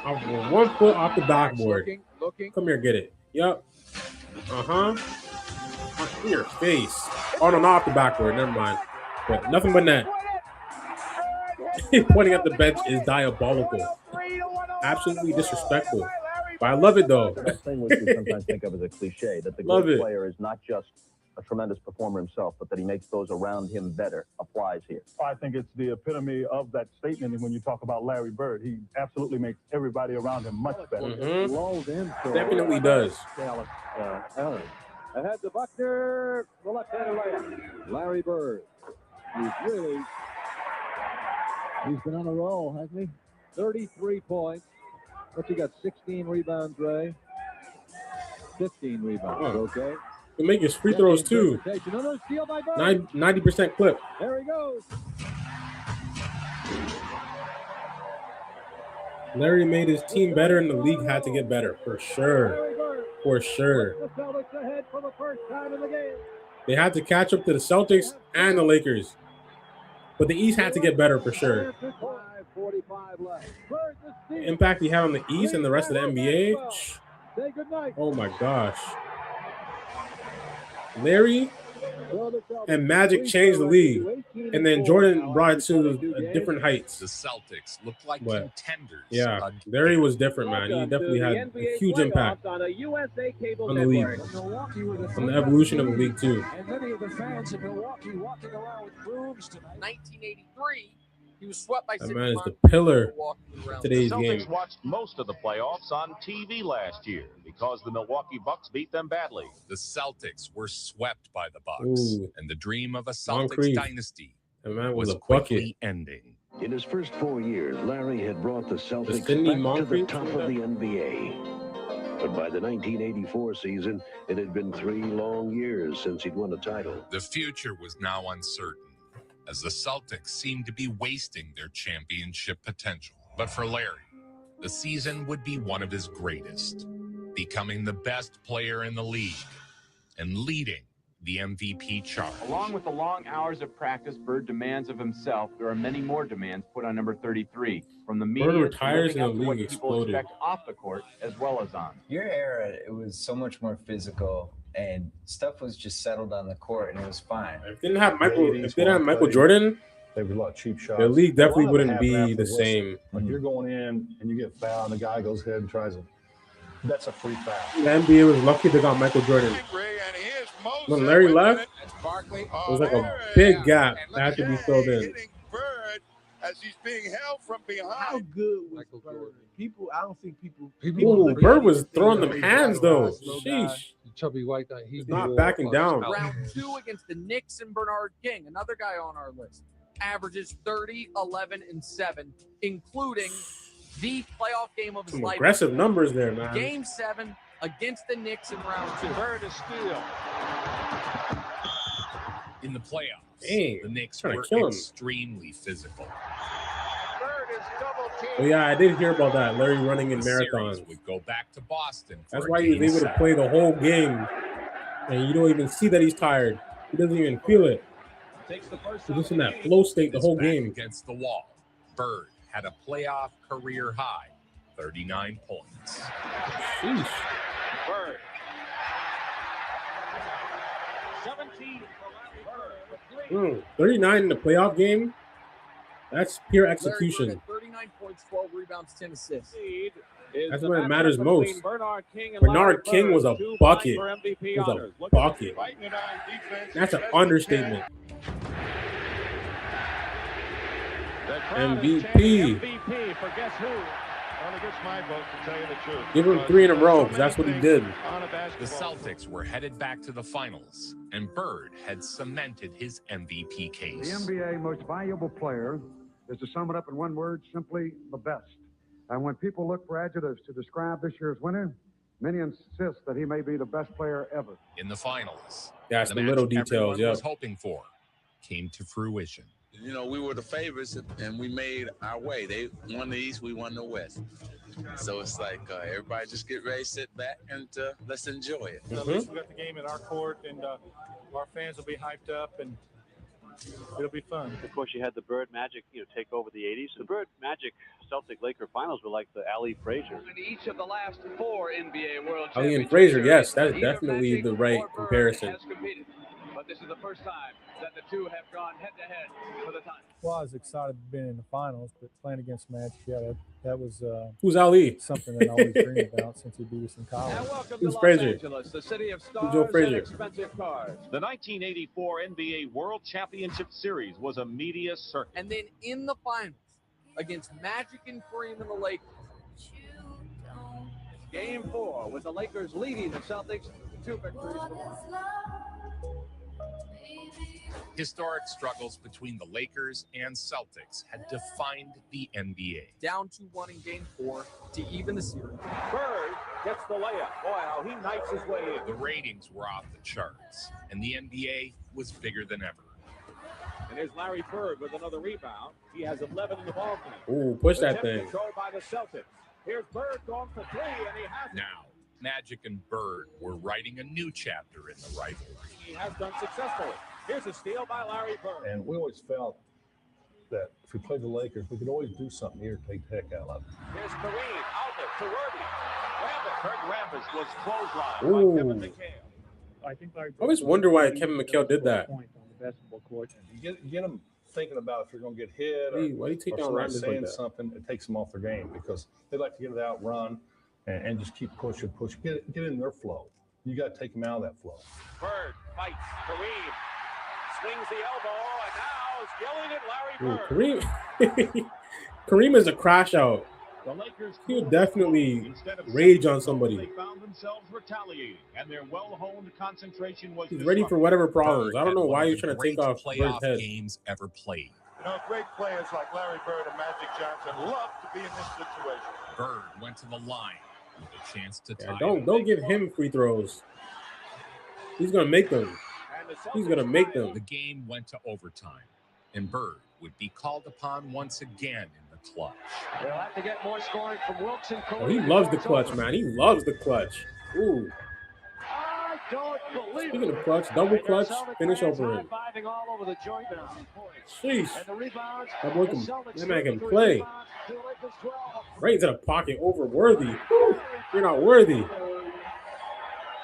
off of 1 foot off the backboard. Looking. Come here, get it. Yep. In your face. Oh, no, not off the backboard. Never mind. But nothing but net. Pointing at the bench is diabolical. Absolutely disrespectful. But I love it, though. The thing which we sometimes think of as a cliche, that the great player is not just a tremendous performer himself, but that he makes those around him better, applies here. I think it's the epitome of that statement. And when you talk about Larry Bird, he absolutely makes everybody around him much better. Definitely does. Allen. Ahead to Buckner, the left-handed layup. Larry Bird. He's been on a roll, hasn't he? 33 points. What's he got? 16 rebounds, Ray. 15 rebounds, okay. He make his free throws too. Another steal by Bird. 90% clip. There he goes. Larry made his team better, and the league had to get better for sure. For sure. The Celtics ahead for the first time in the game. They had to catch up to the Celtics and the Lakers. But the East had to get better for sure. 5:45 left. The impact he had on the East and the rest of the NBA. Say goodnight. Oh my gosh. Larry and Magic changed the league. And then Jordan brought it to different heights. The Celtics looked like contenders. Yeah, Larry was different, man. He definitely had a huge impact on the league, on the evolution of the league, too. And many of the fans in Milwaukee walking around with brooms tonight. 1983, He was swept by That Sidney man is the Moncrief pillar in Milwaukee in of round today's two. game. Celtics watched most of the playoffs on TV last year because the Milwaukee Bucks beat them badly. The Celtics were swept by the Bucks, Ooh. and the dream of a Celtics Moncrief. dynasty That man was a bucket. quickly ending. In his first 4 years, Larry had brought the Celtics Sidney back to the Moncrief top of the NBA. But by the 1984 season, it had been 3 long years since he'd won a title. The future was now uncertain, as the Celtics seemed to be wasting their championship potential. But for Larry, the season would be one of his greatest, becoming the best player in the league and leading the MVP charge. Along with the long hours of practice Bird demands of himself, there are many more demands put on number 33. From the media Bird retires to living and up the to what league people exploded. expect off the court as well as on. Your era, it was so much more physical, and stuff was just settled on the court, and it was fine. If they didn't have Michael, The 80s, if they didn't have Michael played, Jordan, there was a lot of cheap shots. the league A lot definitely of it wouldn't happened be after the whistle. same. Like you're going in and you get fouled, and the guy goes ahead and tries to. That's a free foul. The NBA was lucky they got Michael Jordan. When Larry left, it was like a big gap that had to be filled in. Bird as he's being held from behind. How good was Bird? People, I don't think people. Ooh, Bird was throwing them hands though. Sheesh. Chubby white guy. He's not backing down. Round 2 against the Knicks and Bernard King, another guy on our list, averages 30, 11, and 7, including the playoff game of his Some life. aggressive numbers there, man. Game 7 against the Knicks in round 2. Bird is steal. In the playoffs, Dang, the Knicks trying to were kill him. extremely physical. Bird is double teamed. Oh yeah, I did hear about that. Larry running in The series marathons. would go back to Boston. For That's a why he was game able to 7. play the whole game, and you don't even see that he's tired. He doesn't even feel it. Takes the first He's just in that flow state the His whole back game. against the wall. Bird had a playoff career high, 39 points. Sheesh. Bird. 17 for Larry Bird. 39 in the playoff game. That's pure Larry Bird execution. had 39 points, 12 rebounds, 10 assists. That's when it matters most. Bernard King and Bernard Larry King was a Bird, 2 bucket. vying for MVP Was a honors. Look at bucket. him fighting it on defense. That's an As he understatement. The crowd is MVP. chanting MVP for guess who? Well, it gets my vote, to tell you the truth. Give him 3 in a row because that's what he did. On a The basketball Celtics were headed back to the finals, and Bird had cemented his MVP The case. NBA most valuable player is, to sum it up in one word, simply the best. And when people look for adjectives to describe this year's winner, many insist that he may be the best player ever. In the finals, That's the the match little details, everyone yeah. was hoping for came to fruition. You know, we were the favorites, and we made our way. They won the East, we won the West. So it's like everybody just get ready, sit back, and let's enjoy it. At least we got the game in our court, and our fans will be hyped up, and it'll be fun. Of course, you had the Bird Magic, take over the 80s. The Bird Magic Celtic Laker finals were like the Ali Frazier. In each of the last 4 NBA World Ali and Championship Frazier, yes, series, that is either definitely Magic the right or Bird comparison. has competed. But this is the first time that the two have gone head-to-head for the title. Well, I was excited being in the finals, but playing against Magic, that was Who's Ali? something that I always dreamed about since he beat us in college. And welcome Who's to Frazier? Los Angeles, the city of Who's stars Joe and Frazier? expensive cars. The 1984 NBA World Championship Series was a media circus. And then in the finals against Magic and Kareem and the Lakers, Game 4 with the Lakers leading the Celtics 2 victories to 1. Historic struggles between the Lakers and Celtics had defined the NBA. down 2-1 in Game 4 to even the series. Bird gets the layup. Boy, how he knifes his way in. The ratings were off the charts, and the NBA was bigger than ever. And here's Larry Bird with another rebound. He has 11 in the ballgame. Ooh, push The that tip thing. controlled by the Celtics. Here's Bird going for 3, and he has it. Now, Magic and Bird were writing a new chapter in the rivalry. He has done successfully. Here's a steal by Larry Bird. And we always felt that if we played the Lakers, we could always do something here to take the heck out of it. Here's Kareem, outlet to Worthy. Rambis. Kurt Rambis was clotheslined Ooh. by Kevin McHale. I think I always wonder why Kevin McHale did that. Point on the basketball court. You get them thinking about if you're going to get hit or, Why do you take or down somebody Rambis like saying that? something, it takes them off their game because they like to get it out, run, and just keep pushing, get in their flow. You got to take them out of that flow. Bird fights. Kareem Swings the elbow, and now is yelling at Larry Bird. Kareem, Kareem is a crash out. The Lakers He would definitely instead of rage on somebody. They found themselves retaliating, and their well-honed concentration was He's ready for whatever problems. I don't know why you're trying to take off Bird's head. Games ever played. You know, great players like Larry Bird and Magic Johnson love to be in this situation. Bird went to the line with a chance to tie. Don't give him free throws. He's gonna make them. He's gonna make them. The game went to overtime, and Bird would be called upon once again in the clutch. They'll have to get more scoring from Wilkes and Cody. Oh, he loves the clutch, man. He loves the clutch. Ooh. I don't believe Speaking of clutch, double clutch, finish over him. all over the joint now. Sheesh. And the rebounds, That man can play. Right into the pocket over Worthy. Woo. You're not worthy.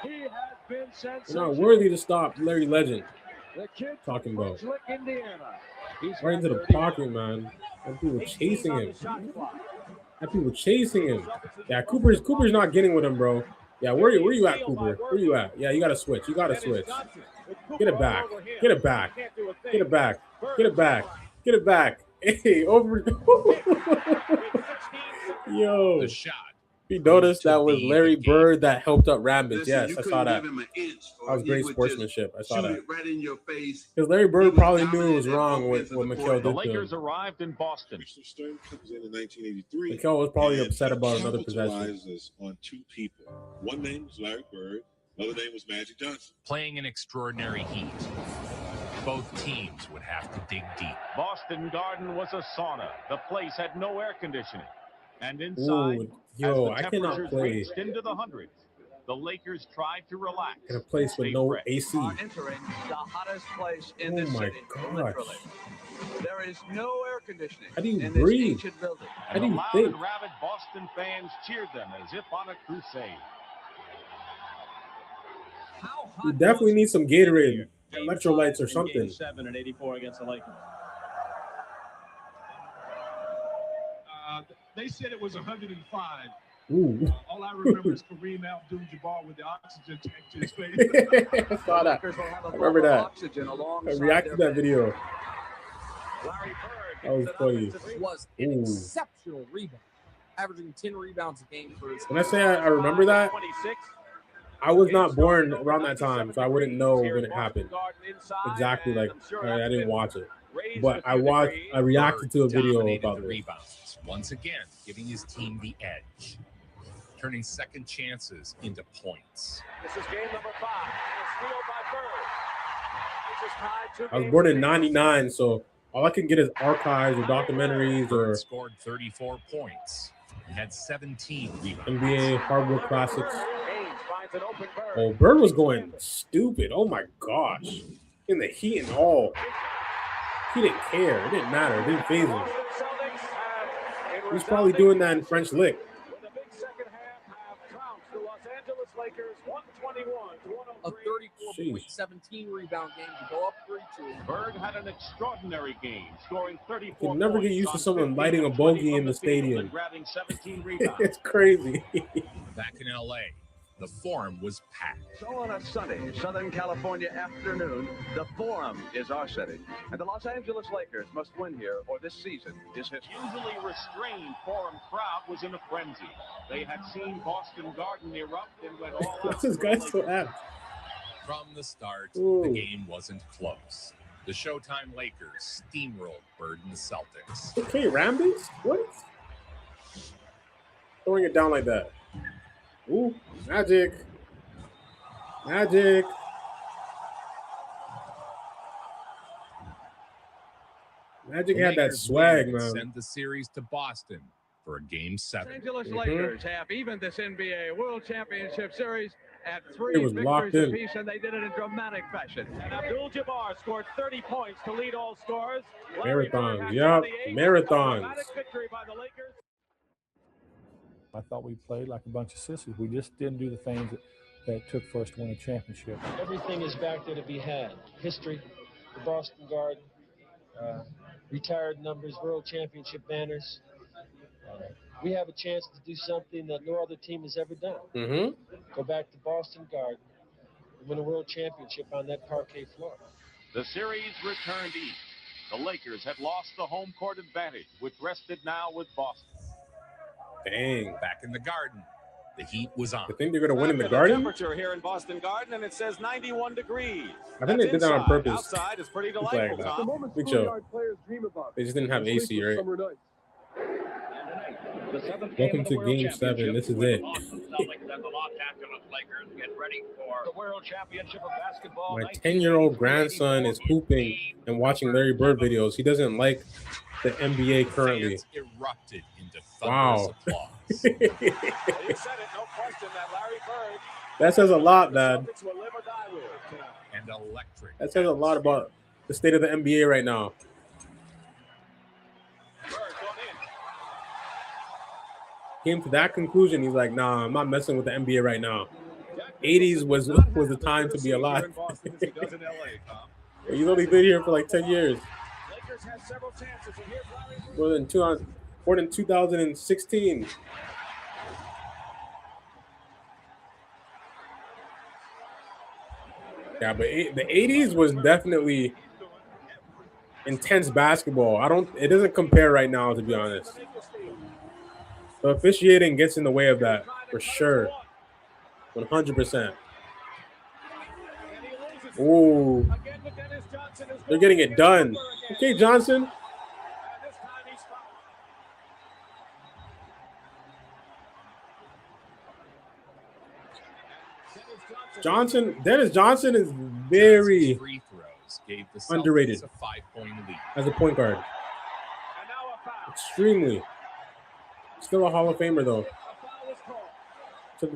He has been You're not worthy to stop Larry Legend. Talking about. Right into the pocket, man. And people chasing him. Yeah, Cooper's not getting with him, bro. Yeah, where you at, Cooper? Where you at? Yeah, you gotta switch. Get it back. Hey, over. Yo. The shot. You noticed that was Larry Bird that helped up Rambis. Yes, I saw that. That was great sportsmanship. I saw that. Right in your face. Because Larry Bird probably knew it was wrong with what Mikhail did to him. The Lakers arrived in Boston. Mr. Stern comes in 1983. Mikhail was probably upset about another possession. On two people. One name was Larry Bird. Another name was Magic Johnson. Playing in extraordinary heat. Both teams would have to dig deep. Boston Garden was a sauna. The place had no air conditioning. And inside, I cannot play reached into the hundreds, the Lakers tried to relax. In a place with no AC. Entering the hottest place in the city, literally. There is no air conditioning. How do you in breathe? This ancient building. How do you loud think? and rabid Boston fans cheered them as if on a crusade. You definitely need some Gatorade, electrolytes, or something. Game 7 and 84 against the Lakers. They said it was 105. Ooh. All I remember is Kareem Abdul-Jabbar with the oxygen tank to his face. I saw that. I remember that. I reacted to that video. That was funny. Was an exceptional rebound, averaging 10 rebounds a game for his. When I say I remember that, I was not born around that time, so I wouldn't know when it happened. Exactly, like I didn't watch it, but I reacted to a video about the this. rebounds, once again giving his team the edge, turning second chances into points. This is game number 5. A steal by Bird. This is tied to I was born in '99, so all I can get is archives or documentaries or scored 34 points. He had 17 rebounds. NBA hardwood classics. Oh, Bird was going stupid. Oh my gosh. In the heat and all. He didn't care. It didn't matter. It didn't phase him. He's probably doing that in French Lick. A 34-17 rebound game to go up 3-2. Bird had an extraordinary game, scoring 34 You'll never get used to someone lighting a bogey in the stadium. Grabbing 17 rebounds. It's crazy. Back in LA, the Forum was packed. So on a sunny Southern California afternoon, the Forum is our city. And the Los Angeles Lakers must win here or this season is history. Usually restrained Forum crowd was in a frenzy. They had seen Boston Garden erupt and went all What's this guy so apt? From the start, the game wasn't close. The Showtime Lakers steamrolled Bird and the Celtics. Okay, Rambis? What? Throwing it down like that. Ooh, Magic. Magic. Magic had that swag, man. Send the series to Boston for a game 7. Los Angeles Lakers have evened this NBA World Championship Series at 3 It was locked victories in. apiece, and they did it in dramatic fashion. And Abdul-Jabbar scored 30 points to lead all scorers. Marathons, yep, marathons. Victory by the Lakers. I thought we played like a bunch of sissies. We just didn't do the things that took for us to win a championship. Everything is back there to be had. History, the Boston Garden, retired numbers, world championship banners. We have a chance to do something that no other team has ever done. Mm-hmm. Go back to Boston Garden and win a world championship on that parquet floor. The series returned east. The Lakers had lost the home court advantage, which rested now with Boston. Dang. Back in the Garden, the heat was on. I think they're going to win in the The Garden? temperature here in Boston Garden, and it says 91 degrees. I think they did that on purpose. Outside is pretty It's delightful, like, Tom. big show. They just didn't have AC, right? Welcome to Game 7. This is it. My 10-year-old grandson is pooping and watching Larry Bird videos. He doesn't like the NBA currently. Erupted into Wow. applause. You said it, no question, that Larry Bird. That says a lot, Dad. Celtics will live or die with tonight. And electric. That says a lot about the state of the NBA right now. Came to that conclusion. He's like, nah, I'm not messing with the NBA right now. 80s was the time to be alive. He's only been here for like 10 years. More than 2016. Yeah, but the 80s was definitely intense basketball. It doesn't compare right now, to be honest. The officiating gets in the way of that for sure. 100%. Ooh. They're getting it done. Okay, Johnson. Dennis Johnson is very underrated as a point guard. Extremely. Still a Hall of Famer, though.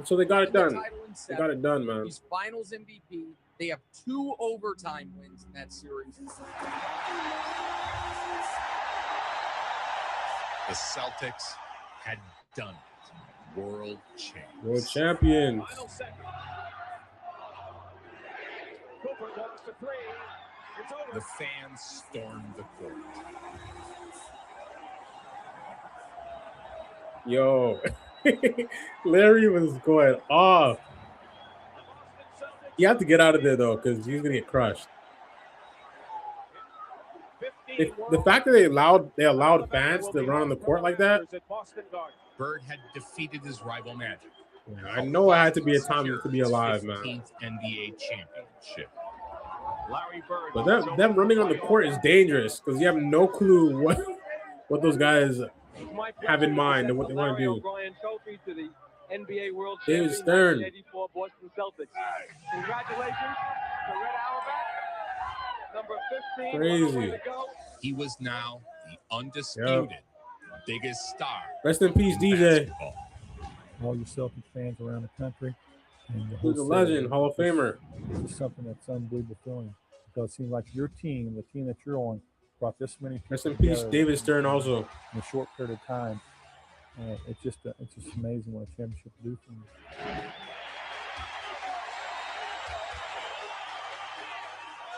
So they got it done. They got it done, man. He's Finals MVP. They have 2 overtime wins in that series. The Celtics had done it. World champions. World champions. The fans stormed the court. Yo, Larry was going off. He had to get out of there, though, because he's going to get crushed. The fact that they allowed fans to run on the court like that. Bird had defeated his rival Magic. Yeah, I know it had to be a time to be alive, man. 15th NBA championship. But them running on the court is dangerous because you have no clue what those guys have in mind and what they want to do. NBA World David Stern. 1984 Boston Celtics. Congratulations to Red Auerbach, number 15. Crazy. He was now the undisputed biggest star. Rest in peace, DJ. All you Celtics fans around the country. And the Who's a legend, Hall of Famer. It's something that's unbelievable feeling because it seems like your team, the team that you're on, brought this many people. Rest in peace, David Stern, also in a short period of time. It's just amazing what a championship can do for you.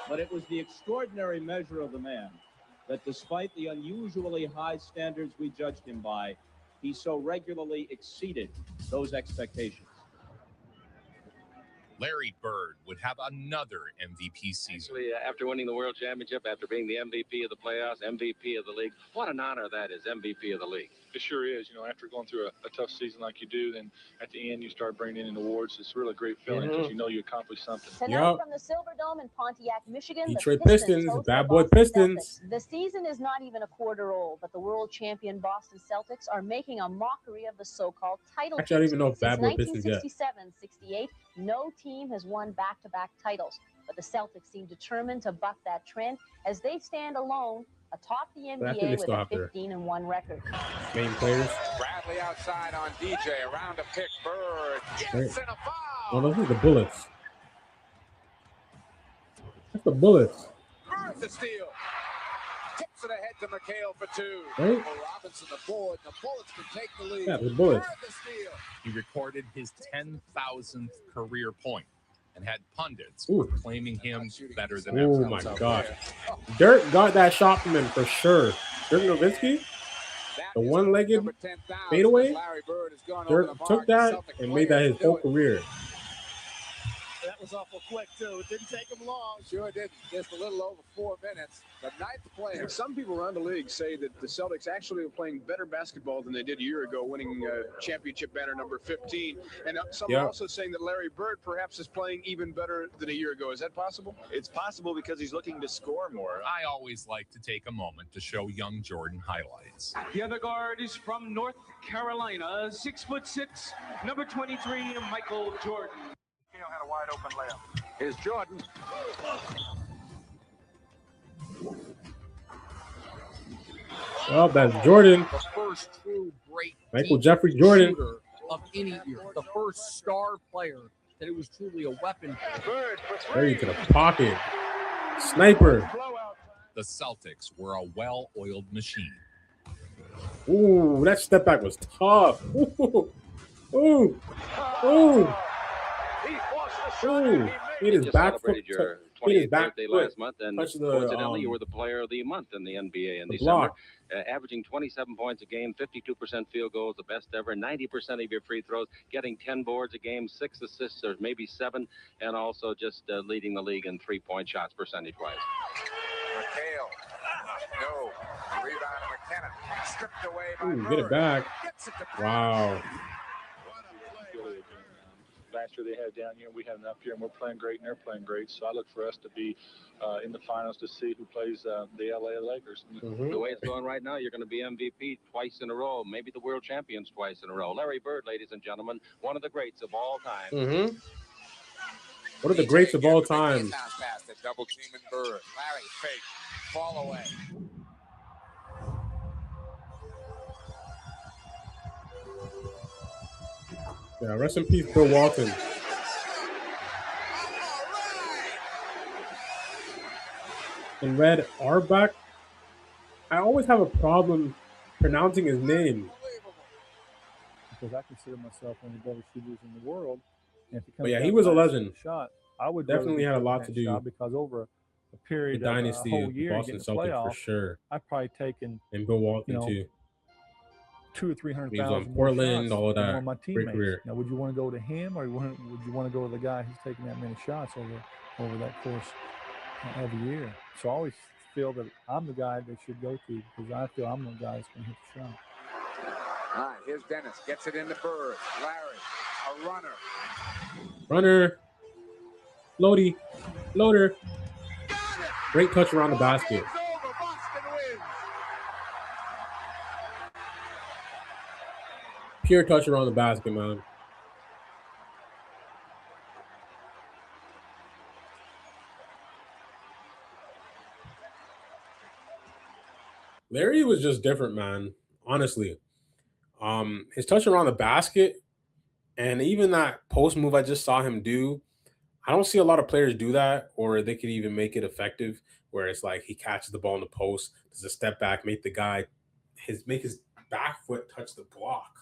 But it was the extraordinary measure of the man that despite the unusually high standards we judged him by, he so regularly exceeded those expectations. Larry Bird would have another MVP season. Actually, after winning the World Championship, after being the MVP of the playoffs, MVP of the league, what an honor that is, MVP of the league. It sure is. You know, after going through a tough season like you do, then at the end you start bringing in awards. It's really a great feeling because you know you accomplished something. Tonight from the Silverdome in Pontiac, Michigan, Detroit the Pistons, bad boy Pistons. Celtics. The season is not even a quarter old, but the world champion Boston Celtics are making a mockery of the so-called title. Actually, I don't even know if bad boy Since Pistons yet. 1967-68, no team has won back-to-back titles, but the Celtics seem determined to buck that trend as they stand alone atop the NBA with a 15-1 record. Main players. Bradley outside on DJ, around to pick Bird. Yes, Right. and a foul. Oh, those are the Bullets. That's the Bullets. Bird the steal. Tips it ahead to McHale for 2. Right? Robinson the board. The Bullets can take the lead. Yeah, the Bullets. Bird the steal. He recorded his 10,000th career point and had pundits Ooh. claiming him better than Oh ever. my God. Dirk got that shot from him for sure. Dirk Nowitzki, the one-legged fadeaway. Dirk took that and made that his whole career. that was awful quick, too. It didn't take him long. Sure didn't. Just a little over 4 minutes. The ninth player. Some people around the league say that the Celtics actually are playing better basketball than they did a year ago, winning championship banner number 15. And some are also saying that Larry Bird perhaps is playing even better than a year ago. Is that possible? It's possible because he's looking to score more. I always like to take a moment to show young Jordan highlights. The other guard is from North Carolina, 6'6", number 23, Michael Jordan. Kale had a wide open layup. Here's Jordan. Oh, that's Jordan. The first true great Michael Jeffrey Jordan of any year. The first star player that it was truly a weapon. Very to the pocket. Sniper. The Celtics were a well-oiled machine. Ooh, that step back was tough. Ooh. Ooh. Ooh. Ooh. Hit his back foot. Your 20th birthday last month, and coincidentally, you were the player of the month in the NBA in December, averaging 27 points a game, 52% field goals, the best ever, 90% of your free throws, getting 10 boards a game, 6 assists, or maybe 7, and also just leading the league in three-point shots percentage-wise. McHale. No. Rebound to McKenna. Stripped away by Ooh, get it back. Wow. Last year they had down here, we had an up here, and we're playing great, and they're playing great. So I look for us to be in the finals to see who plays the LA Lakers. The way it's going right now, you're going to be MVP twice in a row, maybe the world champions twice in a row. Larry Bird, ladies and gentlemen, one of the greats of all time. What are the greats of all time? Pass to double teaming Bird. Larry fake. Fall away. Yeah, rest in peace, Bill Walton. And Red Auerbach, I always have a problem pronouncing his name. Because I consider myself one of the better shooters in the world. And if it comes But yeah, he was a legend. Shot, I would definitely had a lot to do because over a period the dynasty of a whole of year, Boston Celtics playoff, for sure. I've probably taken and Bill Walton too. 200,000 or 300,000. He was on Portland, all of that. On my great teammates. career. Now, would you want to go to him, or would you want to go to the guy who's taking that many shots over that course of a year? So I always feel that I'm the guy they should go to because I feel I'm the guy that's going to hit the shot. All right, here's Dennis. Gets it into Bird. Larry, a runner. Runner. Lodi. Loader. Great touch around the basket. Pure touch around the basket, man. Larry was just different, man. Honestly. His touch around the basket and even that post move I just saw him do, I don't see a lot of players do that, or they could even make it effective where it's like he catches the ball in the post, does a step back, make his back foot touch the block.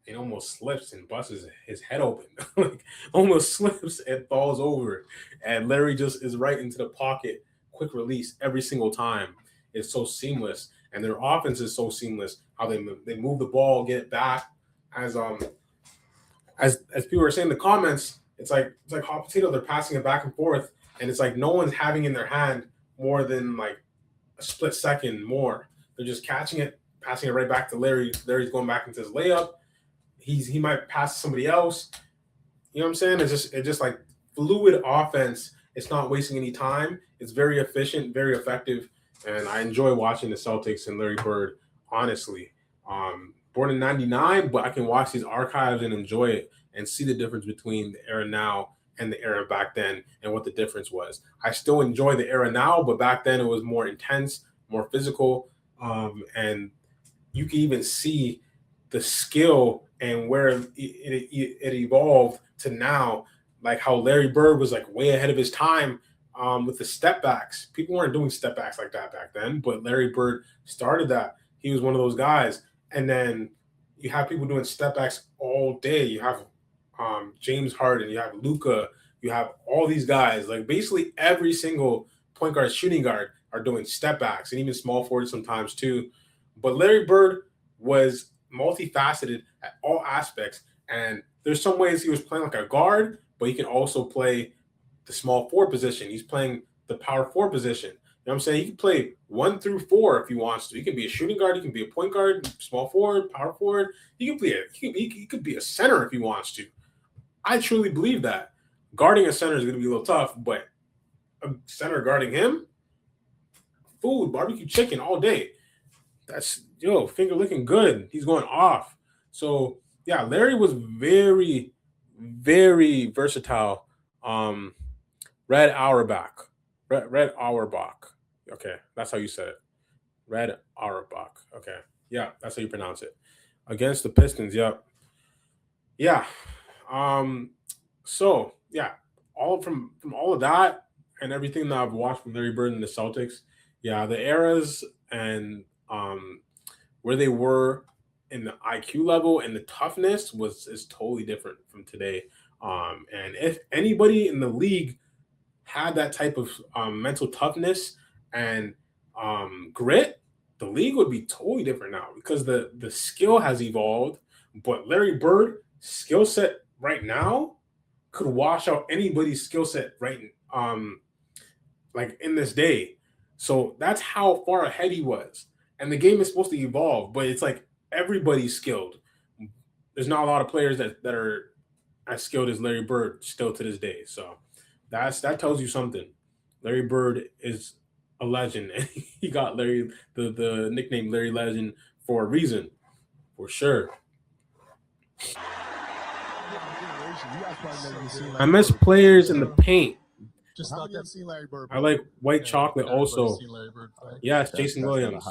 It almost slips and busts his head open. Like almost slips and falls over. And Larry just is right into the pocket, quick release every single time. It's so seamless. And their offense is so seamless. How they move the ball, get it back. As people were saying in the comments, it's like hot potato. They're passing it back and forth, and it's like no one's having in their hand more than like a split second more. They're just catching it, passing it right back to Larry. Larry's going back into his layup. He might pass to somebody else. You know what I'm saying? It's just like fluid offense. It's not wasting any time. It's very efficient, very effective, and I enjoy watching the Celtics and Larry Bird. Honestly, born in '99, but I can watch these archives and enjoy it and see the difference between the era now and the era back then and what the difference was. I still enjoy the era now, but back then it was more intense, more physical, and you can even see the skill and where it evolved to now, like how Larry Bird was like way ahead of his time with the step backs. People weren't doing step backs like that back then, but Larry Bird started that. He was one of those guys. And then you have people doing step backs all day. You have James Harden, you have Luka, you have all these guys. Like basically every single point guard, shooting guard are doing step backs, and even small forwards sometimes too. But Larry Bird was multifaceted at all aspects. And there's some ways he was playing like a guard, but he can also play the small forward position. He's playing the power forward position. You know what I'm saying? He can play 1 through 4 if he wants to. He can be a shooting guard. He can be a point guard, small forward, power forward. He could be a center if he wants to. I truly believe that. Guarding a center is going to be a little tough, but a center guarding him, food, barbecue chicken all day. That's, finger looking good. He's going off. So, yeah, Larry was very, very versatile. Red Auerbach. Red Auerbach. Okay, that's how you said it. Red Auerbach. Okay. Yeah, that's how you pronounce it. Against the Pistons, yep. Yeah. So, yeah, all from all of that and everything that I've watched from Larry Bird and the Celtics, yeah, the eras and where they were in the IQ level and the toughness is totally different from today. And if anybody in the league had that type of mental toughness and grit, the league would be totally different now because the skill has evolved. But Larry Bird skill set right now could wash out anybody's skill set like in this day. So that's how far ahead he was. And the game is supposed to evolve, but it's like everybody's skilled. There's not a lot of players that are as skilled as Larry Bird still to this day. So that tells you something. Larry Bird is a legend, and he got the nickname Larry Legend for a reason, for sure. I miss players in the paint. I like white chocolate also. Yes, Jason Williams.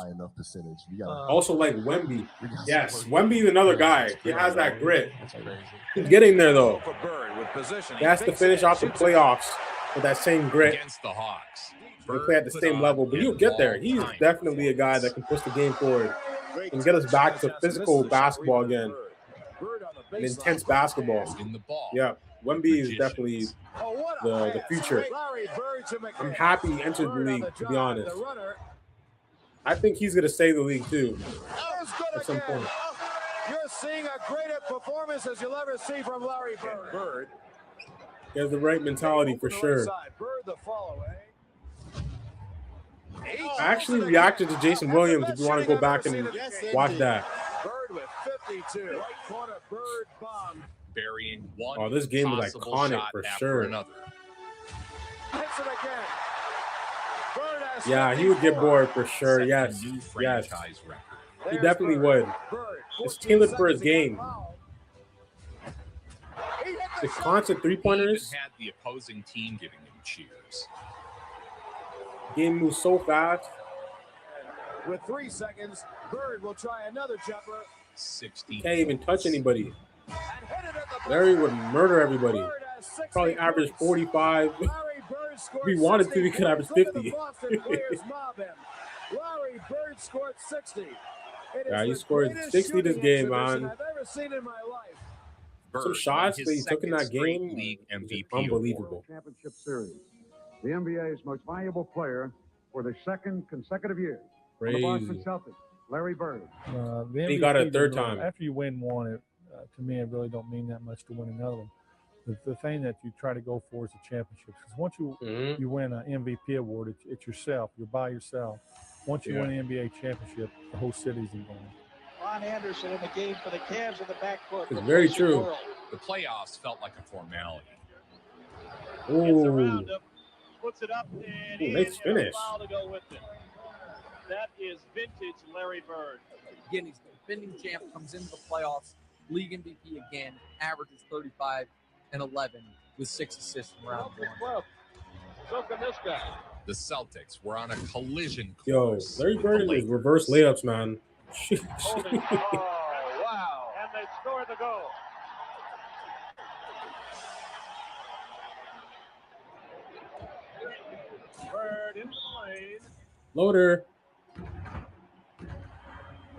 Also like Wemby. Yes, Wemby's another guy. He has that grit. He's getting there though. He has to finish off the playoffs with that same grit. Against the Hawks. They play at the same level, but he'll get there. He's definitely a guy that can push the game forward and get us back to physical basketball again. And intense basketball. Yeah, Wemby is definitely the future. I'm happy he entered the league, to be honest. I think he's going to stay in the league, too, at some point. You're seeing a greater performance as you'll ever see from Larry Bird. He has the right mentality, for sure. I actually reacted to Jason Williams if you want to go back and watch that. Bird with 52. Right corner, Bird bomb. Burying one. Oh, this game was iconic for sure. Hits it again. Bird has yeah, he would get bored for sure. Yes. Yes. He definitely would. It's tailored for his game. The constant three-pointers. Had the opposing team giving him cheers. Game moves so fast. With 3 seconds, Bird will try another jumper. 60. Can't even touch anybody. Larry would murder everybody. Probably average 45. If he wanted to, he could average 50. Larry Bird scored 60. Yeah, he scored 60 this game, man. I've ever seen in my life. Some shots that he took in that game, unbelievable. Championship series. The NBA's most valuable player for the second consecutive year. Crazy. The Boston Celtics, Larry Bird. He got it a third time. After you win one, to me, it really don't mean that much to win another one. The thing that you try to go for is the championships. Because once you win an MVP award, it's yourself. You're by yourself. Once you win an NBA championship, the whole city's involved. Ron Anderson in the game for the Cavs in the backcourt. It's very true. The playoffs felt like a formality. Ooh. Puts it up and nice finish. Foul to go with it. That is vintage Larry Bird. Again, he's the defending champ, comes into the playoffs, league MVP again, averages 35 and 11 with 6 assists in round 1. So can this guy. The Celtics were on a collision course. Yo, Larry Bird is reverse layups, man. Oh, wow. And they scored the goal. Bird in the lane. Loader.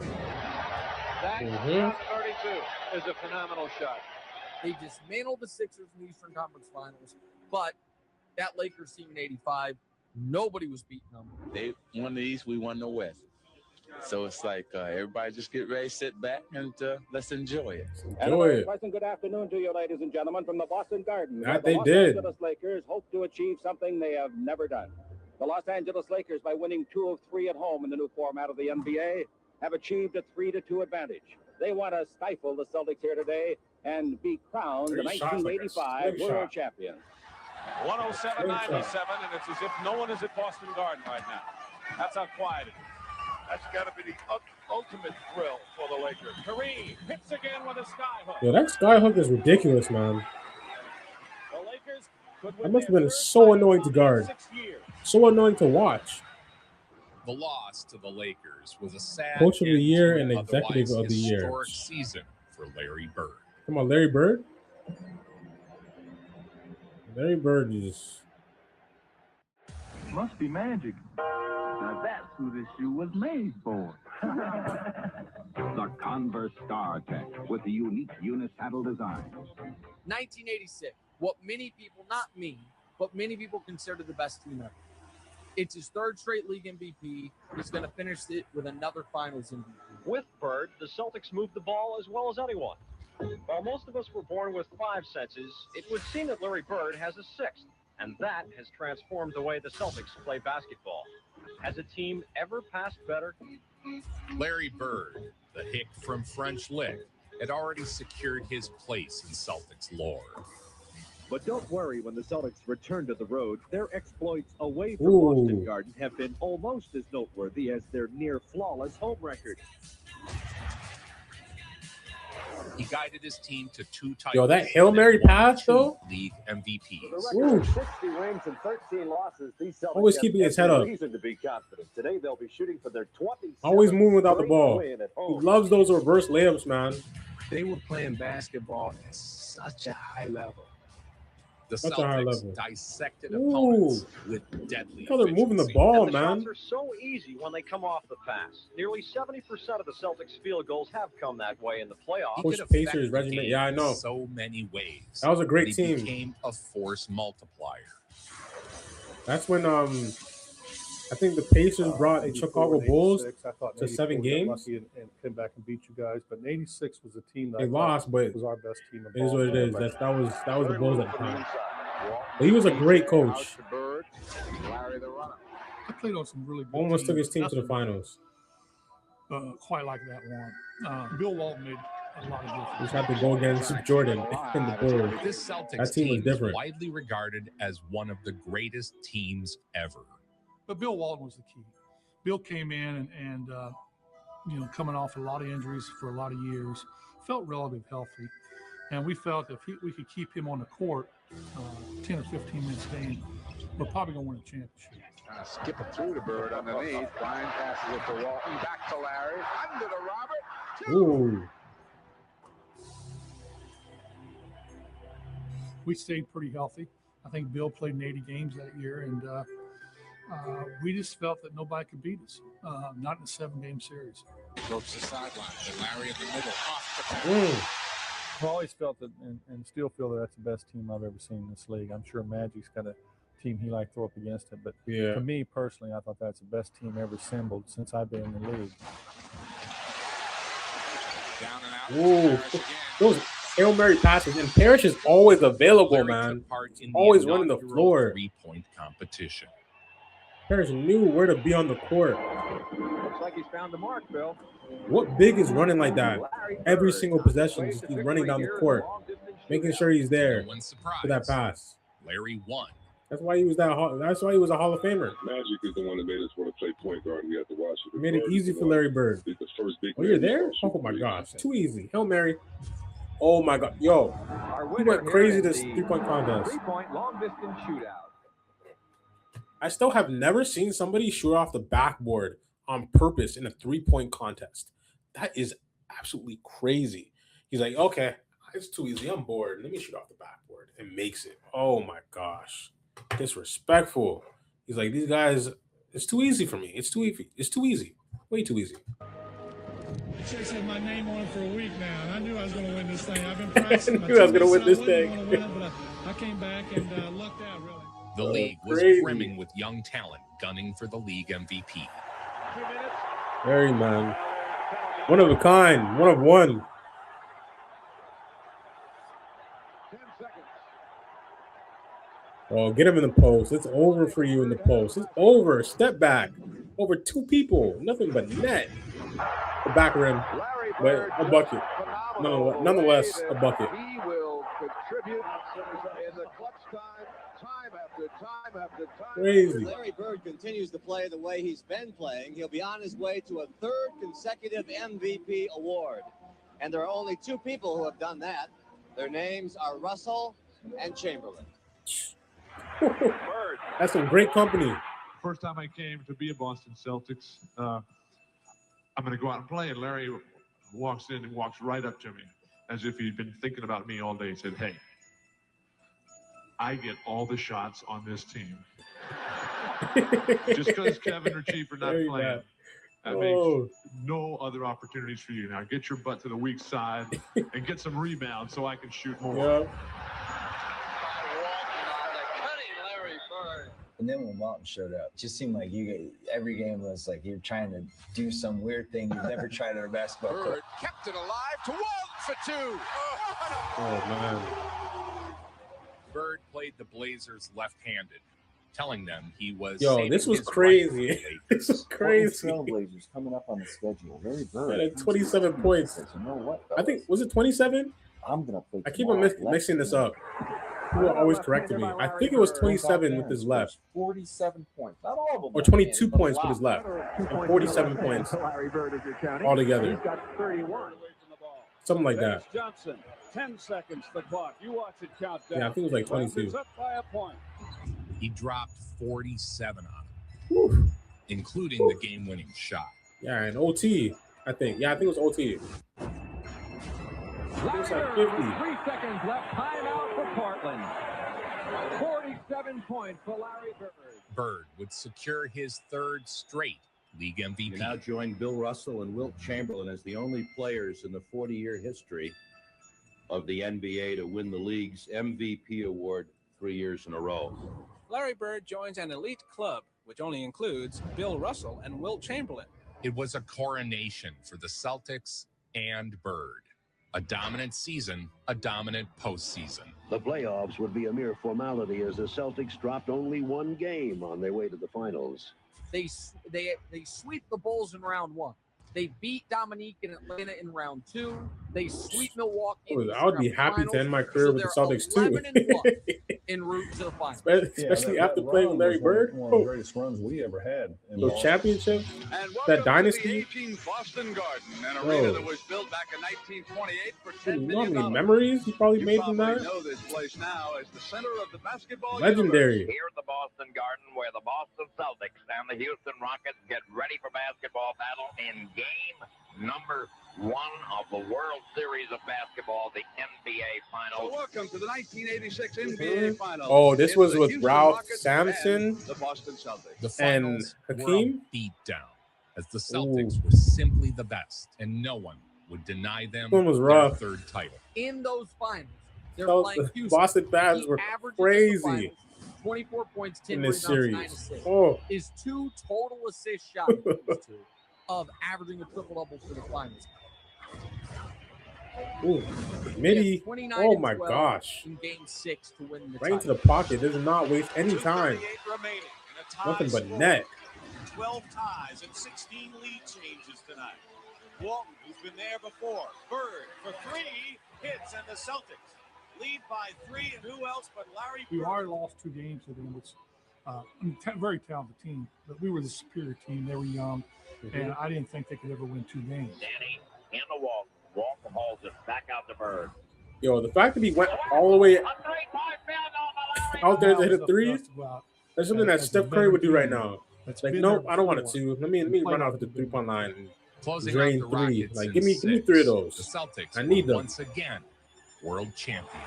That 32 is a phenomenal shot. They dismantled the Sixers in the Eastern Conference Finals, but that Lakers team in '85, nobody was beating them. They won the East, we won the West. So it's like everybody just get ready, sit back, and let's enjoy it. And a very pleasant good afternoon to you, ladies and gentlemen, from the Boston Garden. That where they the Los did. Angeles Lakers hope to achieve something they have never done. The Los Angeles Lakers, by winning 2 of 3 at home in the new format of the NBA, have achieved a 3-2 advantage. They want to stifle the Celtics here today and be crowned the 1985 World Champions. 107-97, and it's as if no one is at Boston Garden right now. That's how quiet it is. That's got to be the ultimate thrill for the Lakers. Kareem hits again with a skyhook. Yo, that skyhook is ridiculous, man. The Lakers could That must have been so annoying to guard. So annoying to watch. The loss to the Lakers was a sad Coach of the year and end to an executive otherwise of the year. historic season for Larry Bird. Come on, Larry Bird. Larry Bird is... Must be magic. Now that's who this shoe was made for. The Converse Star Tech with the unique unisaddle design. 1986. What many people, not me, but many people consider the best team ever. It's his 3rd straight league MVP. He's going to finish it with another finals MVP. With Bird, the Celtics moved the ball as well as anyone. While most of us were born with 5 senses, it would seem that Larry Bird has a 6th, and that has transformed the way the Celtics play basketball. Has a team ever passed better? Larry Bird, the hick from French Lick, had already secured his place in Celtics lore. But don't worry, when the Celtics return to the road, their exploits away from Boston Garden have been almost as noteworthy as their near-flawless home record. He guided his team to 2 titles. Yo, that Hail Mary pass, though? League MVPs. The record of 60 wins and 13 losses. These Celtics always keeping his head up. Reason to be confident. Today they'll be shooting for their 27th Always moving without the ball. win at He home. loves those reverse layups, man. They were playing basketball at such a high level. The Such a high Celtics level. dissected opponents with deadly How they're moving the ball, And the man. shots are so easy when they come off the pass. Nearly 70% of the Celtics field goals have come that way in the playoffs. Coach Pacers regiment. Yeah, I know. So many ways. That was a great He team. became a force multiplier. That's when I think the Pacers brought the Chicago Bulls to 7 games. Lucky and came back and beat you guys, but in '86 was a team that They lost, but was our best team. It is what it is. That was the Bulls at the time. But he was a great coach. I played on some really good Almost took his team to the Nothing, finals. quite like that one. Bill Walton made a lot of difference. Just had to go against Jordan in the Bulls. This Celtics That team was is different. widely regarded as one of the greatest teams ever. But Bill Walton was the key. Bill came in and coming off a lot of injuries for a lot of years, felt relatively healthy. And we felt if we could keep him on the court 10 or 15 minutes a game, we're probably going to win a championship. Skip it through the Bird underneath. Fine passes it to Walton. Back to Larry. Under to Robert. Ooh. We stayed pretty healthy. I think Bill played in 80 games that year, and we just felt that nobody could beat us, not in a 7-game series. Goes to the sideline. And Larry in the middle. Off the pass. I've always felt that, and still feel that that's the best team I've ever seen in this league. I'm sure Magic's got a team he liked to throw up against it, but yeah. To me personally, I thought that's the best team ever assembled since I've been in the league. Down and out. Ooh, those Hail Mary passes, and Parrish is always available, Larry man. took part in Always running the inaugural floor. 3-point competition. Parrish knew where to be on the court. Looks like he's found the mark, Bill. What big is running like that? Every single possession, just keep running down the court, making sure he's there No one's surprised. for that pass. Larry won. That's why he was That's why he was a Hall of Famer. Magic is the one that made us want to play point guard. We have to watch it. He made it easy for Larry Bird. The first big Oh, you're there? Oh my gosh, too easy. Hail Mary. Oh my God, yo, he went crazy this 3-point contest. 3-point long distance shootout. I still have never seen somebody shoot off the backboard on purpose in a 3-point contest. That is absolutely crazy. He's like, okay, it's too easy. I'm bored. Let me shoot off the backboard, and makes it. Oh my gosh, disrespectful. He's like, these guys, it's too easy for me. It's too easy. It's too easy. Way too easy. Chase had my name on it for a week now, and I knew I was going to win this thing. I've been practicing. I knew I was going to win this thing. But I came back and lucked out, really. The league was crazy. brimming with young talent gunning for the league MVP. 2 minutes, Very, man. One of a kind. One of one. 10 seconds. Oh, get him in the post. It's over for you in the post. It's over. Step back. Over 2 people. Nothing but net. The back rim. But a bucket. Nonetheless, a bucket. He will contribute in the clutch time after time after time. Crazy. Larry Bird continues to play the way he's been playing. He'll be on his way to a 3rd consecutive MVP award. And there are only 2 people who have done that. Their names are Russell and Chamberlain. That's some great company. First time I came to be a Boston Celtics, I'm going to go out and play. And Larry walks in and walks right up to me as if he'd been thinking about me all day. He said, "Hey, I get all the shots on this team. Just because Kevin or Chief are not playing, that makes no other opportunities for you. Now get your butt to the weak side and get some rebounds so I can shoot more." Yep. And then when Walton showed up, it just seemed like every game was like you're trying to do some weird thing you've never tried on a basketball court. Bird kept it alive to Walton for 2. Oh, man. Bird played the Blazers left-handed, telling them he was. Yo, this was crazy. This was crazy. Trailblazers coming up on the schedule. Larry Bird. Had 27 points. You know what? I think, was it 27? I'm gonna play. I keep on mixing this up. People are always correcting me. I think it was 27 with his left. 47 points. Not all of them. Or 22 points with his left. And 47 points Larry Bird, if you're counting. altogether. He's got 31. Something like that. Johnson, 10 seconds the clock. You watch it count down. Yeah, I think it was like 22. Up by a point. He dropped 47 on him, including the game-winning shot. Yeah, and OT, I think. Yeah, I think it was OT. It was like 50. 3 seconds left. Timeout for Portland. 47 points for Larry Bird. Bird would secure his 3rd straight league MVP. You now join Bill Russell and Wilt Chamberlain as the only players in the 40-year history of the NBA to win the league's MVP award 3 years in a row. Larry Bird joins an elite club, which only includes Bill Russell and Wilt Chamberlain. It was a coronation for the Celtics and Bird. A dominant season, a dominant postseason. The playoffs would be a mere formality as the Celtics dropped only 1 game on their way to the finals. They sweep the Bulls in round 1. They beat Dominique in Atlanta in round 2. They sweep Milwaukee. I would be happy to end my career with the Celtics too. En route to the finals. Especially after playing with Larry Bird. One of the greatest runs we ever had. Those championships, that dynasty. Boston Garden, an arena that was built back in 1928 for $10 million. You know how many memories you probably made from that? You know this place now as the center of the basketball Legendary. Here at the Boston Garden, where the Boston Celtics and the Houston Rockets get ready for basketball battle in game number 1 of the World Series of Basketball, the NBA Finals. So welcome to the 1986 NBA Finals. Oh, this was It's the with Houston Ralph Rockets Sampson and the Boston Celtics. The and finals were a Hakeem. beatdown, as the Celtics were simply the best, and no one would deny them One was their rough. 3rd title. In those finals, they're Those playing Houston. Boston fans were crazy 24 points, 10 in this rebounds, 9 series. assists. Oh, Is 2 total assist shots of averaging a triple-double for the finals. ooh, Mitty. 29 Oh and my 12 gosh. in game 6 to win the Right into title. the pocket. Does not waste any time. 2:38 remaining in a tie Nothing but score. net. 12 ties and 16 lead changes tonight. Walton, who's been there before. Bird for 3 hits, and the Celtics lead by 3. And who else but Larry We Bird? already lost 2 games to them. It's very talented team, but we were the superior team. They were young, and I didn't think they could ever win 2 games. Danny in the Walton. Walton hauls it back out to Bird. Yo, the fact that he went all the way out there to hit a 3, that's something that Steph Curry would do right now. It's like, nope, I don't want it to. Let me run out to the 3-point line and Closing drain out the 3. Rockets Like, in give me 3 of those. The Celtics I need were them. once again world champions.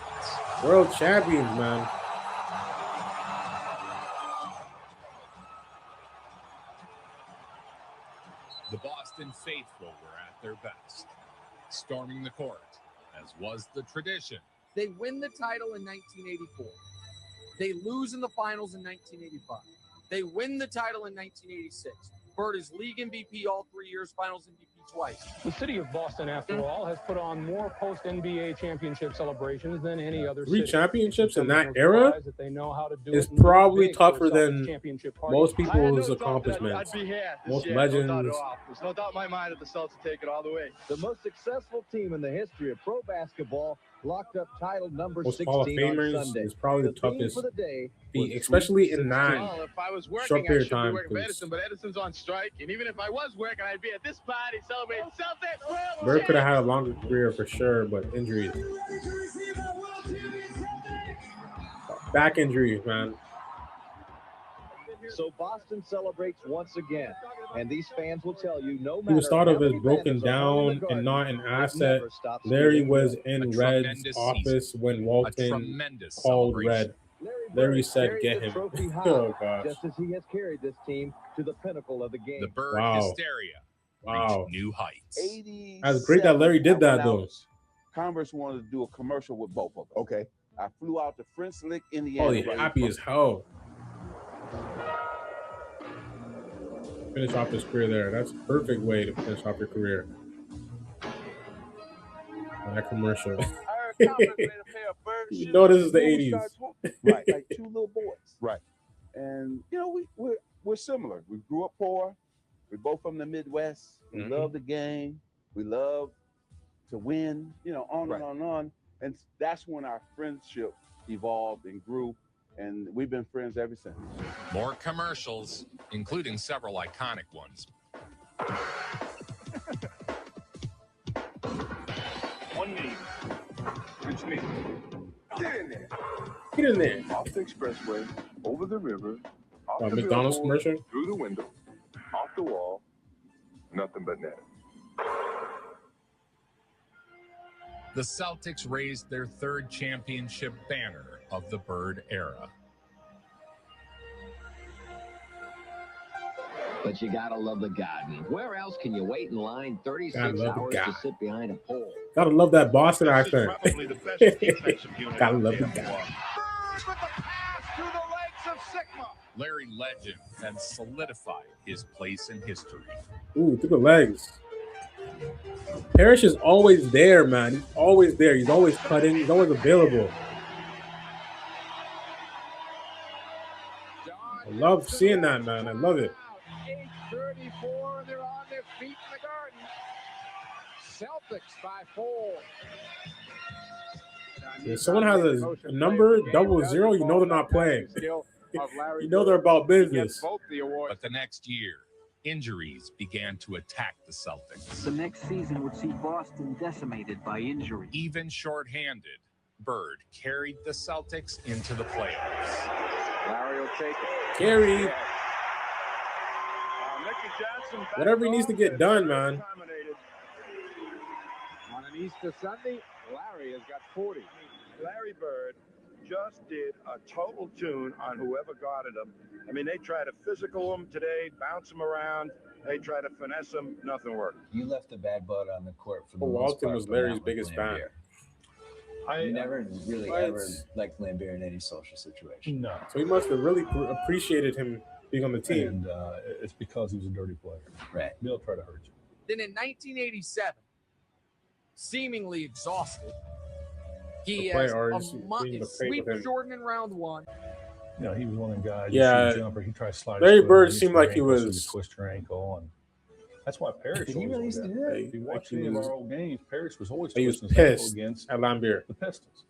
World champions, man. The Boston faithful were at their best, storming the court, as was the tradition. They win the title in 1984. They lose in the finals in 1985. They win the title in 1986. Bird is league MVP all 3 years, finals MVP twice. The city of Boston, after all, has put on more post-NBA championship celebrations than any other 3 city. championships in It's that no era surprise that they know how to do is it and do it probably big for a tougher Celtics than championship party. most I had people's no doubt that accomplishments. I'd be here this Most year, legends. no doubt at all. There's no doubt in my mind that the Celtics will take it all the way. The most successful team in the history of pro basketball locked up title number Most 16 Hall of on Famers Sunday. is probably the theme toughest for the day feat, was especially Sweet in that Well, if I was working, short I period should of be time. working for 'cause Edison, but Edison's on strike. And even if I was working, I'd be at this party celebrating Celtics World Bird could have had a Champions. longer career for sure, but injuries. Back injuries, man. So Boston celebrates once again, and these fans will tell you no He was matter thought how of as many broken banners are hung in the down garden, and not an it asset. never stops Larry feeling was good. in A Red's tremendous office when a Walton tremendous called celebration. Red. Larry said, Carries "Get the him." trophy high, Oh gosh! just as he has carried this team to the pinnacle of the game. The Bird Wow. hysteria Wow. reached new heights. 87, That's great that Larry did I that went though. out. Converse wanted to do a commercial with both of them. Okay. I flew out to French Lick, Indiana. Holy happy as hell. Finish off his career there. That's a perfect way to finish off your career. That commercial. You know this is the 80s. Right, like two little boys. Right. And you know, we're similar. We grew up poor. We're both from the Midwest. We love the game. We love to win, you know, on and on and on. And that's when our friendship evolved and grew. And we've been friends ever since. More commercials, including several iconic ones. One name. It's me. Get in there. Get in there. Off the expressway, over the river, off the McDonald's billboard, commercial? through the window, off the wall, nothing but net. The Celtics raised their 3rd championship banner of the Bird era. But you gotta love the Garden. Where else can you wait in line 36 Gotta love the hours to Garden. sit behind a pole? Gotta love that Boston This is accent. probably the best defensive unit Gotta out love the there. guy. With the pass through the legs of Sigma. Larry Legend had solidified his place in history. Ooh, through the legs. Parrish is always there, man. He's always there. He's always cutting. He's always available. I love seeing that, man. I love it. 8:34, they're on their feet in the Garden. Celtics by 4. If someone has a number 00, you know they're not playing. You know they're about business. But the next year, injuries began to attack the Celtics. The next season would see Boston decimated by injury. Even shorthanded, Bird carried the Celtics into the playoffs. Larry will take it. Carry. Mickey Johnson back Whatever he needs to get done, man. On an Easter Sunday, Larry has got 40. Larry Bird just did a total tune on whoever guarded him. I mean, they try to physical him today, bounce him around. They try to finesse him. Nothing worked. You left the bad blood on the court for the Well, most Walton part, was but Larry's not with biggest fan. Lambeer. You never really ever liked Lambeer in any social situation. No. So he must have really appreciated him being on the team. And it's because he was a dirty player. Right. They'll try to hurt you. Then in 1987, seemingly exhausted, he The has player a is being the fate sweep with him. Jordan in round 1. You know, he was one of the guys. Yeah. You see a jumper, he tried to slide. Larry his foot Bird in, seemed twist like he your ankle, so was- you twist your ankle, and that's why Parrish. He really used to do that. If you watch Like he any of was- our old games, Parrish was always He was twisting his ankle pissed against at Lambeer. the Pistons.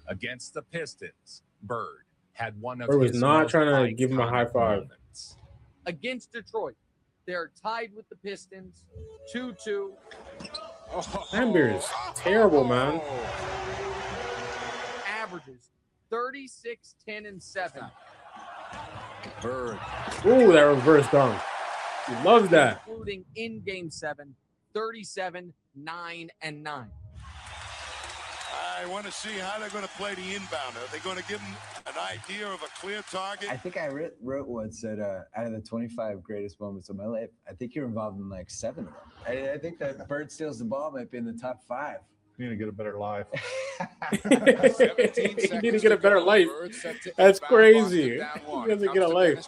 Against the Pistons, Bird had one of Bird was his not most trying to give him a high iconic five. moments. Against Detroit, they're tied with the Pistons, 2-2. Lambeer is terrible, man. Averages 36, 10, and 7. Bird. Ooh, that reverse dunk. He loves that. Including in Game 7, 37, 9, and 9. I want to see how they're going to play the inbound. Are they going to give them an idea of a clear target? I think I wrote once that out of the 25 greatest moments of my life, I think you're involved in like 7 of them. I think that Bird steals the ball might be in the top 5. You need to get a better life. You need to get a better life. That's crazy. He doesn't get a life.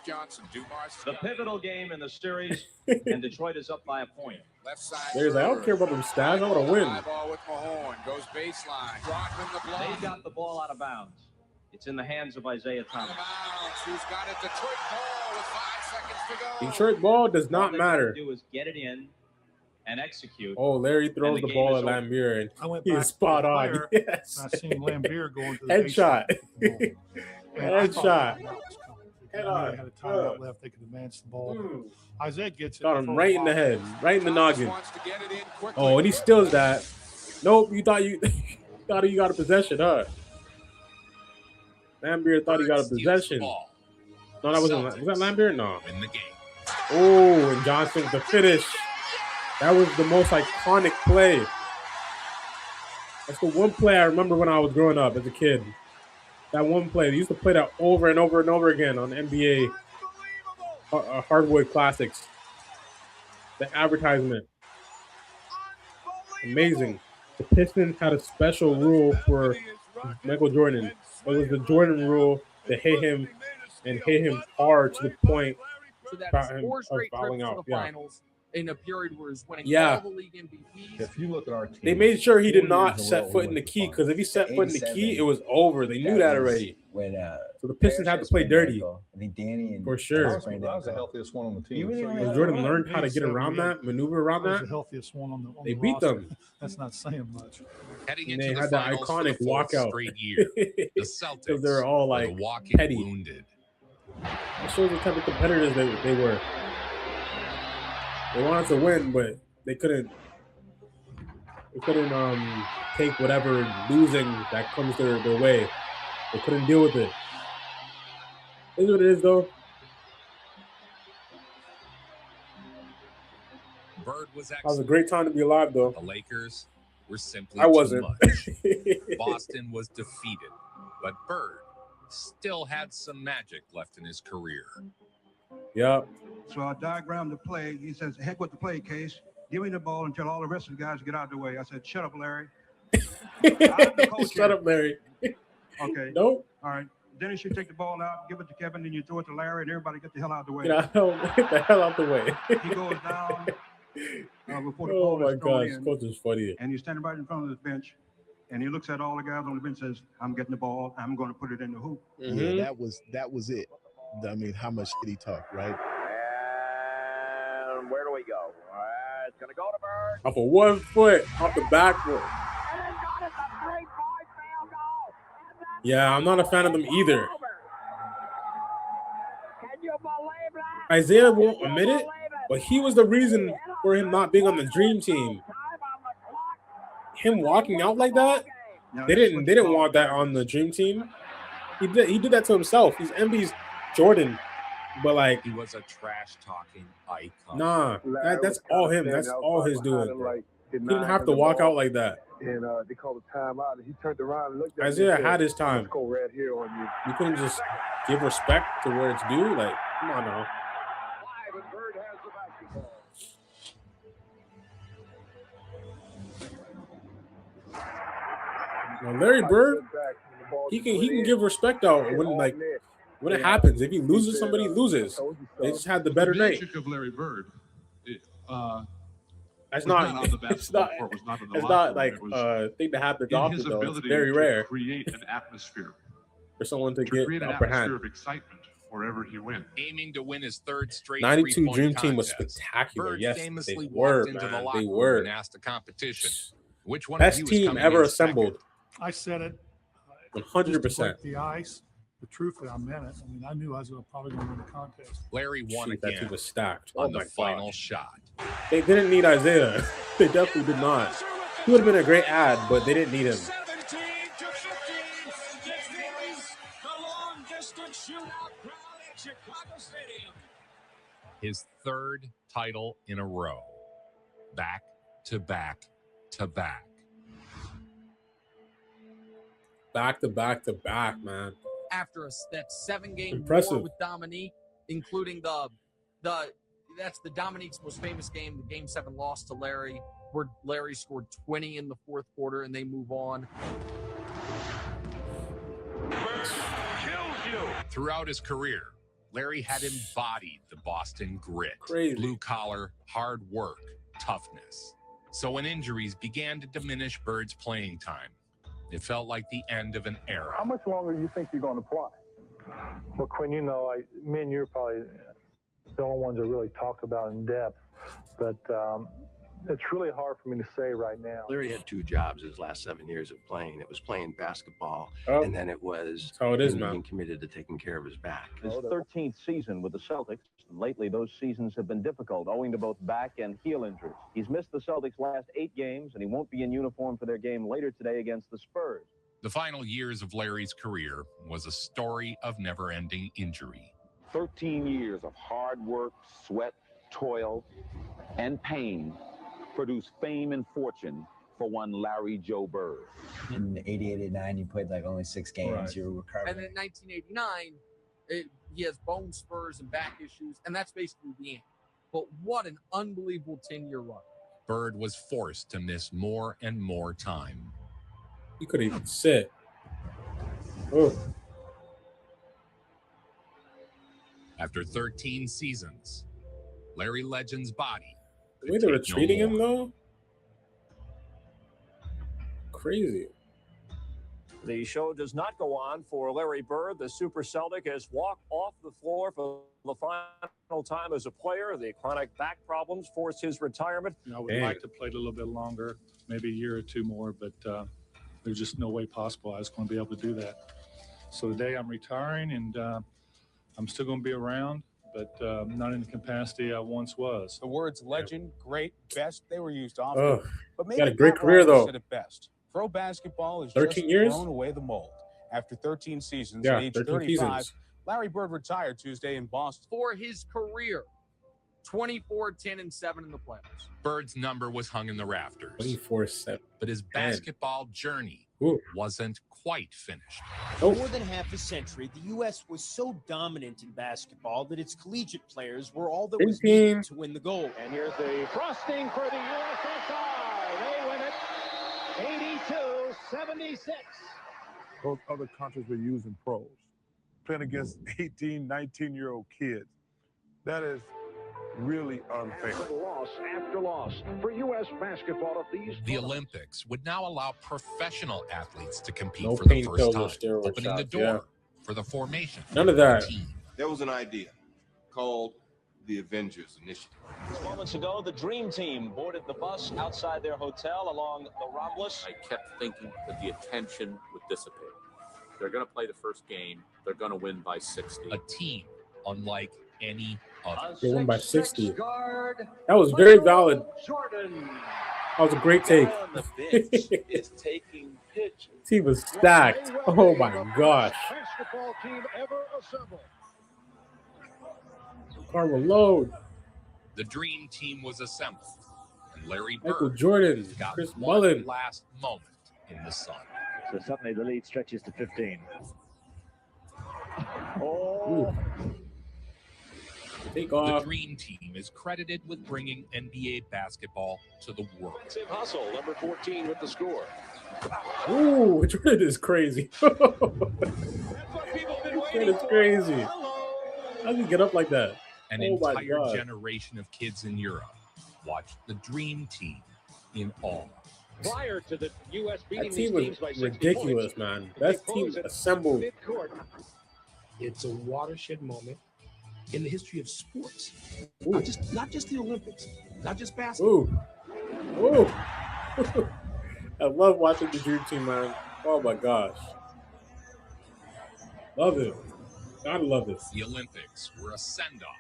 The pivotal game in the series, and Detroit is up by a point. Left side. There's I don't care about them stats. I want to win. Ball with Mahorn. Goes baseline. Dropping the block. They got the ball out of bounds. It's in the hands of Isaiah Thomas. Who's got it? Detroit ball with 5 seconds to go. Detroit ball does not matter. All they do is get it in and execute. Oh, Larry throws the ball at Lambier, and he is spot on. Yes. I seen Lambier going to the headshot. Headshot. They had a timeout left. They could advance the ball. Isaiah gets it. Got him right in the head, right in the noggin. Oh, and he steals that. Nope, you thought you thought you got a possession, huh? Lambier thought he got a possession. No, that wasn't. Was that Lambier? No. Oh, and Johnson with the finish. That was the most iconic play. That's the one play I remember when I was growing up as a kid. That one play. They used to play that over and over and over again on NBA Hardwood Classics. The advertisement. Amazing. The Pistons had a special rule for Michael Jordan. It was the Jordan rule to hit him and hit him hard to the point So that's 4 straight trips to the finals in a period where he's winning all the league MVPs. If you look at our team, they made sure he did not set foot in the key, because if he set foot in the key, it was over. They knew that already. When, so the Pistons had to play dirty. I think Danny and for sure. I was the healthiest one on the team. Because Jordan learned how to get around that, maneuver around I was that. the healthiest one on the They beat roster. them. That's not saying much. Heading And into they the had that finals for iconic the 4th walkout. straight year, the Celtics Because they're all were the like walking petty. wounded. It shows the type of competitors they were. They wanted to win, but they couldn't. They couldn't take whatever losing that comes their way. They couldn't deal with it. It is what it is, though. Bird was That was a great time to be alive, though. The Lakers were simply I wasn't. too much. Boston was defeated, but Bird still had some magic left in his career. Yep. So I diagrammed the play. He says, heck with the play, Case. Give me the ball and tell all the rest of the guys to get out of the way. I said, shut up, Larry. Shut up, Larry. Okay. Nope. All right. Dennis, you take the ball out, give it to Kevin, then you throw it to Larry, and everybody get the hell out of the way. Get the hell out the way. He goes down before the Oh ball my is thrown gosh, in. coach is funny. And he's standing right in front of the bench, and he looks at all the guys on the bench and says, I'm getting the ball. I'm going to put it in the hoop. Mm-hmm. Yeah, that was it. I mean, how much did he talk, right? And where do we go? All right, it's going to go to Bird. Off of 1 foot, off the backboard. Yeah, I'm not a fan of them either. Isaiah won't admit it, but he was the reason for him not being on the dream team. Him walking out like that, they didn't want that on the dream team. He did that to himself. He's envies Jordan, but like he was a trash talking icon. Nah, that's all him. That's all his doing. He didn't have to walk out like that. And they called a timeout, and he turned around and looked at Isaiah me and had said, his time. Let's go right here on you. You couldn't just give respect to where it's due. Like, come on now. Bird has the basketball. Now, Larry Bird, he can give respect out when it happens. If he loses, somebody loses. They just had the better the night. magic of Larry Bird. That's was not. on the It's basketball not. court, was not in the It's locker not room. like It was thing that happens in often his though. It's ability very to rare create an atmosphere, for someone to to get create an upper atmosphere hand. of excitement wherever he went. Aiming to win his 3rd straight 92 three-point Dream Team was contest, spectacular. Bird Yes, famously they were, walked into the man. locker They room were. and asked the competition which one of Best you was team coming ever in second. assembled. I said it. 100%. Just to break the ice. But truthfully, I meant it. I mean, I knew I was probably going to win the contest. Larry won Shoot, that again team was stacked. on Oh the my final gosh. shot. They didn't need Isaiah. They definitely did not. He would have been a great ad, but they didn't need him. His 3rd title in a row. Back to back to back. Back to back to back, man. After that 7-game Impressive. war with Dominique, including that's the Dominique's most famous game, the Game 7 loss to Larry. where Larry scored 20 in the fourth quarter and they move on. Throughout his career, Larry had embodied the Boston grit, blue-collar, hard work, toughness. So when injuries began to diminish Bird's playing time, it felt like the end of an era. How much longer do you think you're going to play? Well, Quinn, you know, me and you are probably the only ones that really talk about in depth, but it's really hard for me to say right now. Larry had two jobs his last 7 years of playing. It was playing basketball, and then it was being committed to taking care of his back. His 13th season with the Celtics, and lately those seasons have been difficult owing to both back and heel injuries. He's missed the Celtics' last 8 games, and he won't be in uniform for their game later today against the Spurs. The final years of Larry's career was a story of never-ending injury. 13 years of hard work, sweat, toil, and pain produce fame and fortune for one Larry Joe Bird. In 88, 89, you played like only 6 games. Right. You were recovering. And in 1989, he has bone spurs and back issues, and that's basically the end. But what an unbelievable 10-year run. Bird was forced to miss more and more time. He couldn't even sit. Oh. After 13 seasons, Larry Legend's body. The way they were treating him, though? Crazy. The show does not go on for Larry Bird. The Super Celtic has walked off the floor for the final time as a player. The chronic back problems forced his retirement. I would like to play a little bit longer, maybe a year or two more, but there's just no way possible I was going to be able to do that. So today I'm retiring, and I'm still going to be around, but not in the capacity I once was. The words legend, great, best, they were used often. But maybe got a great career, though. Said it best. Pro basketball has 13 just years? thrown away the mold. After 13 seasons, Yeah, at age 13 35, seasons. Larry Bird retired Tuesday in Boston. For his career, 24, 10, and 7 in the playoffs. Bird's number was hung in the rafters. 24-7. But his basketball journey wasn't quite finished. For more than half a century, the U.S. was so dominant in basketball that its collegiate players were all that was needed to win the gold. And here's the frosting for the USSR. They win it 82-76. Those other countries were using pros, playing against 18, 19-year-old kids. That is really unfair. Loss after loss for U.S. basketball at these. The Olympics would now allow professional athletes to compete No for the pain first pills or time, steroid opening the shots, door for the formation. None of that. Team. There was an idea called the Avengers Initiative. Moments ago, the Dream Team boarded the bus outside their hotel along the Romulus. I kept thinking that the attention would dissipate. They're going to play the first game. They're going to win by 60. A team unlike any other. They won by 60. That was very valid. That was a great take. The bench is taking pitch. Team was stacked. Oh my gosh. Basketball team ever assembled. Carmelo Load. The Dream Team was assembled, and Larry Michael Bird Jordan. got Chris one Mullin. last moment in the sun. So suddenly the lead stretches to 15. Ooh. Take The off. Dream Team is credited with bringing NBA basketball to the world. Tim Hustle, number 14 with the score. Ooh, Jordan is crazy. Jordan is crazy. How did he get up like that? An Oh my entire God. generation of kids in Europe watched the Dream Team in awe. Prior to the U.S. beating That these team was teams by 60 ridiculous, points, man. they That team close at assembled. midcourt. It's a watershed moment in the history of sports. Ooh. Not just the Olympics, not just basketball. Ooh. Ooh. I love watching the Dream Team, man. Oh my gosh. Love it. Gotta love this. The Olympics were a send-off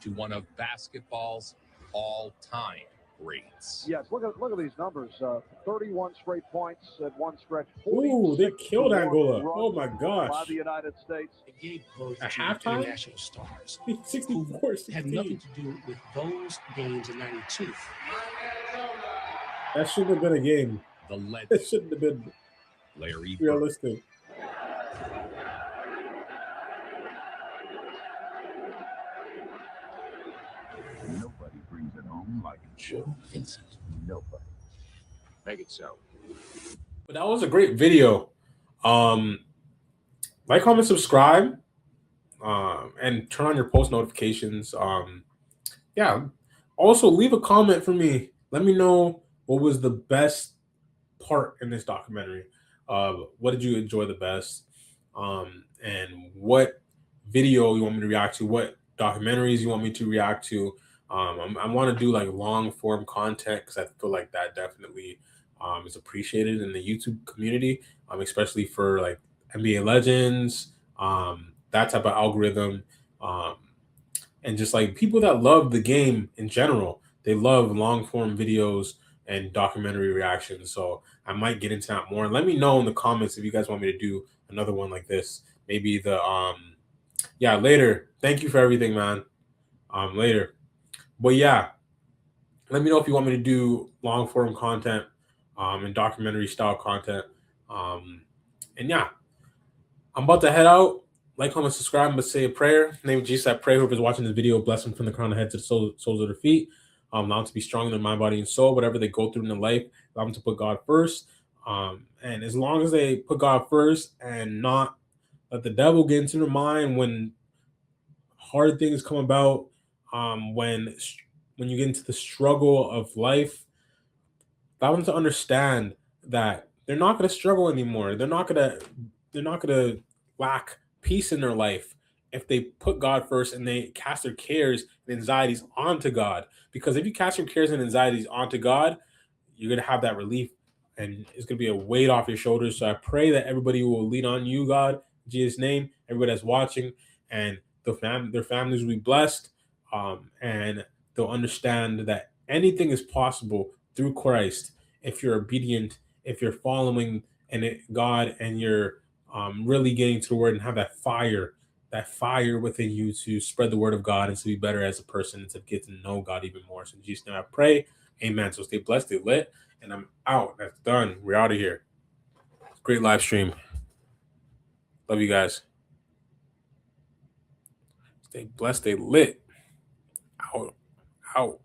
to one of basketball's all-time greats. Yes, look at these numbers. 31 straight points at one stretch. Ooh, they 46 killed to Angola. 1 Oh my by gosh. the United States. It gave birth At to halftime? international stars 64 had nothing to do with those games in '92. That shouldn't have been a game. The legend, It shouldn't have been Larry Bird. realistic. Nobody brings it home like Joe Vincent. Nobody. Make it so. But that was a great video. Like, comment, subscribe, and turn on your post notifications. Yeah. Also, leave a comment for me. Let me know what was the best part in this documentary. What did you enjoy the best? And what video you want me to react to? What documentaries you want me to react to? I want to do like long form content because I feel like that definitely is appreciated in the YouTube community, especially for like NBA legends, that type of algorithm. And just like people that love the game in general, they love long form videos and documentary reactions. So I might get into that more. And let me know in the comments if you guys want me to do another one like this. Maybe the later. Thank you for everything, man. Later. But yeah, let me know if you want me to do long form content and documentary style content. And yeah, I'm about to head out. Like, comment, subscribe, but say a prayer. In the name of Jesus, I pray whoever's watching this video, bless them from the crown of the head to the soles of their feet. Allow them to be strong in their mind, body, and soul. Whatever they go through in their life, allow them to put God first. And as long as they put God first and not let the devil get into their mind when hard things come about, when you get into the struggle of life, allow them to understand that they're not going to struggle anymore. They're not going to lack peace in their life if they put God first and they cast their cares and anxieties onto God. Because if you cast your cares and anxieties onto God, you're going to have that relief and it's going to be a weight off your shoulders. So I pray that everybody will lean on you, God, in Jesus' name, everybody that's watching, and their families will be blessed, and they'll understand that anything is possible through Christ if you're obedient, if you're following God, and you're really getting to the word and have that fire within you to spread the word of God and to be better as a person and to get to know God even more. So in Jesus' name I pray, amen. So stay blessed, stay lit, and I'm out. That's done. We're out of here. Great live stream. Love you guys. Stay blessed, stay lit. Out.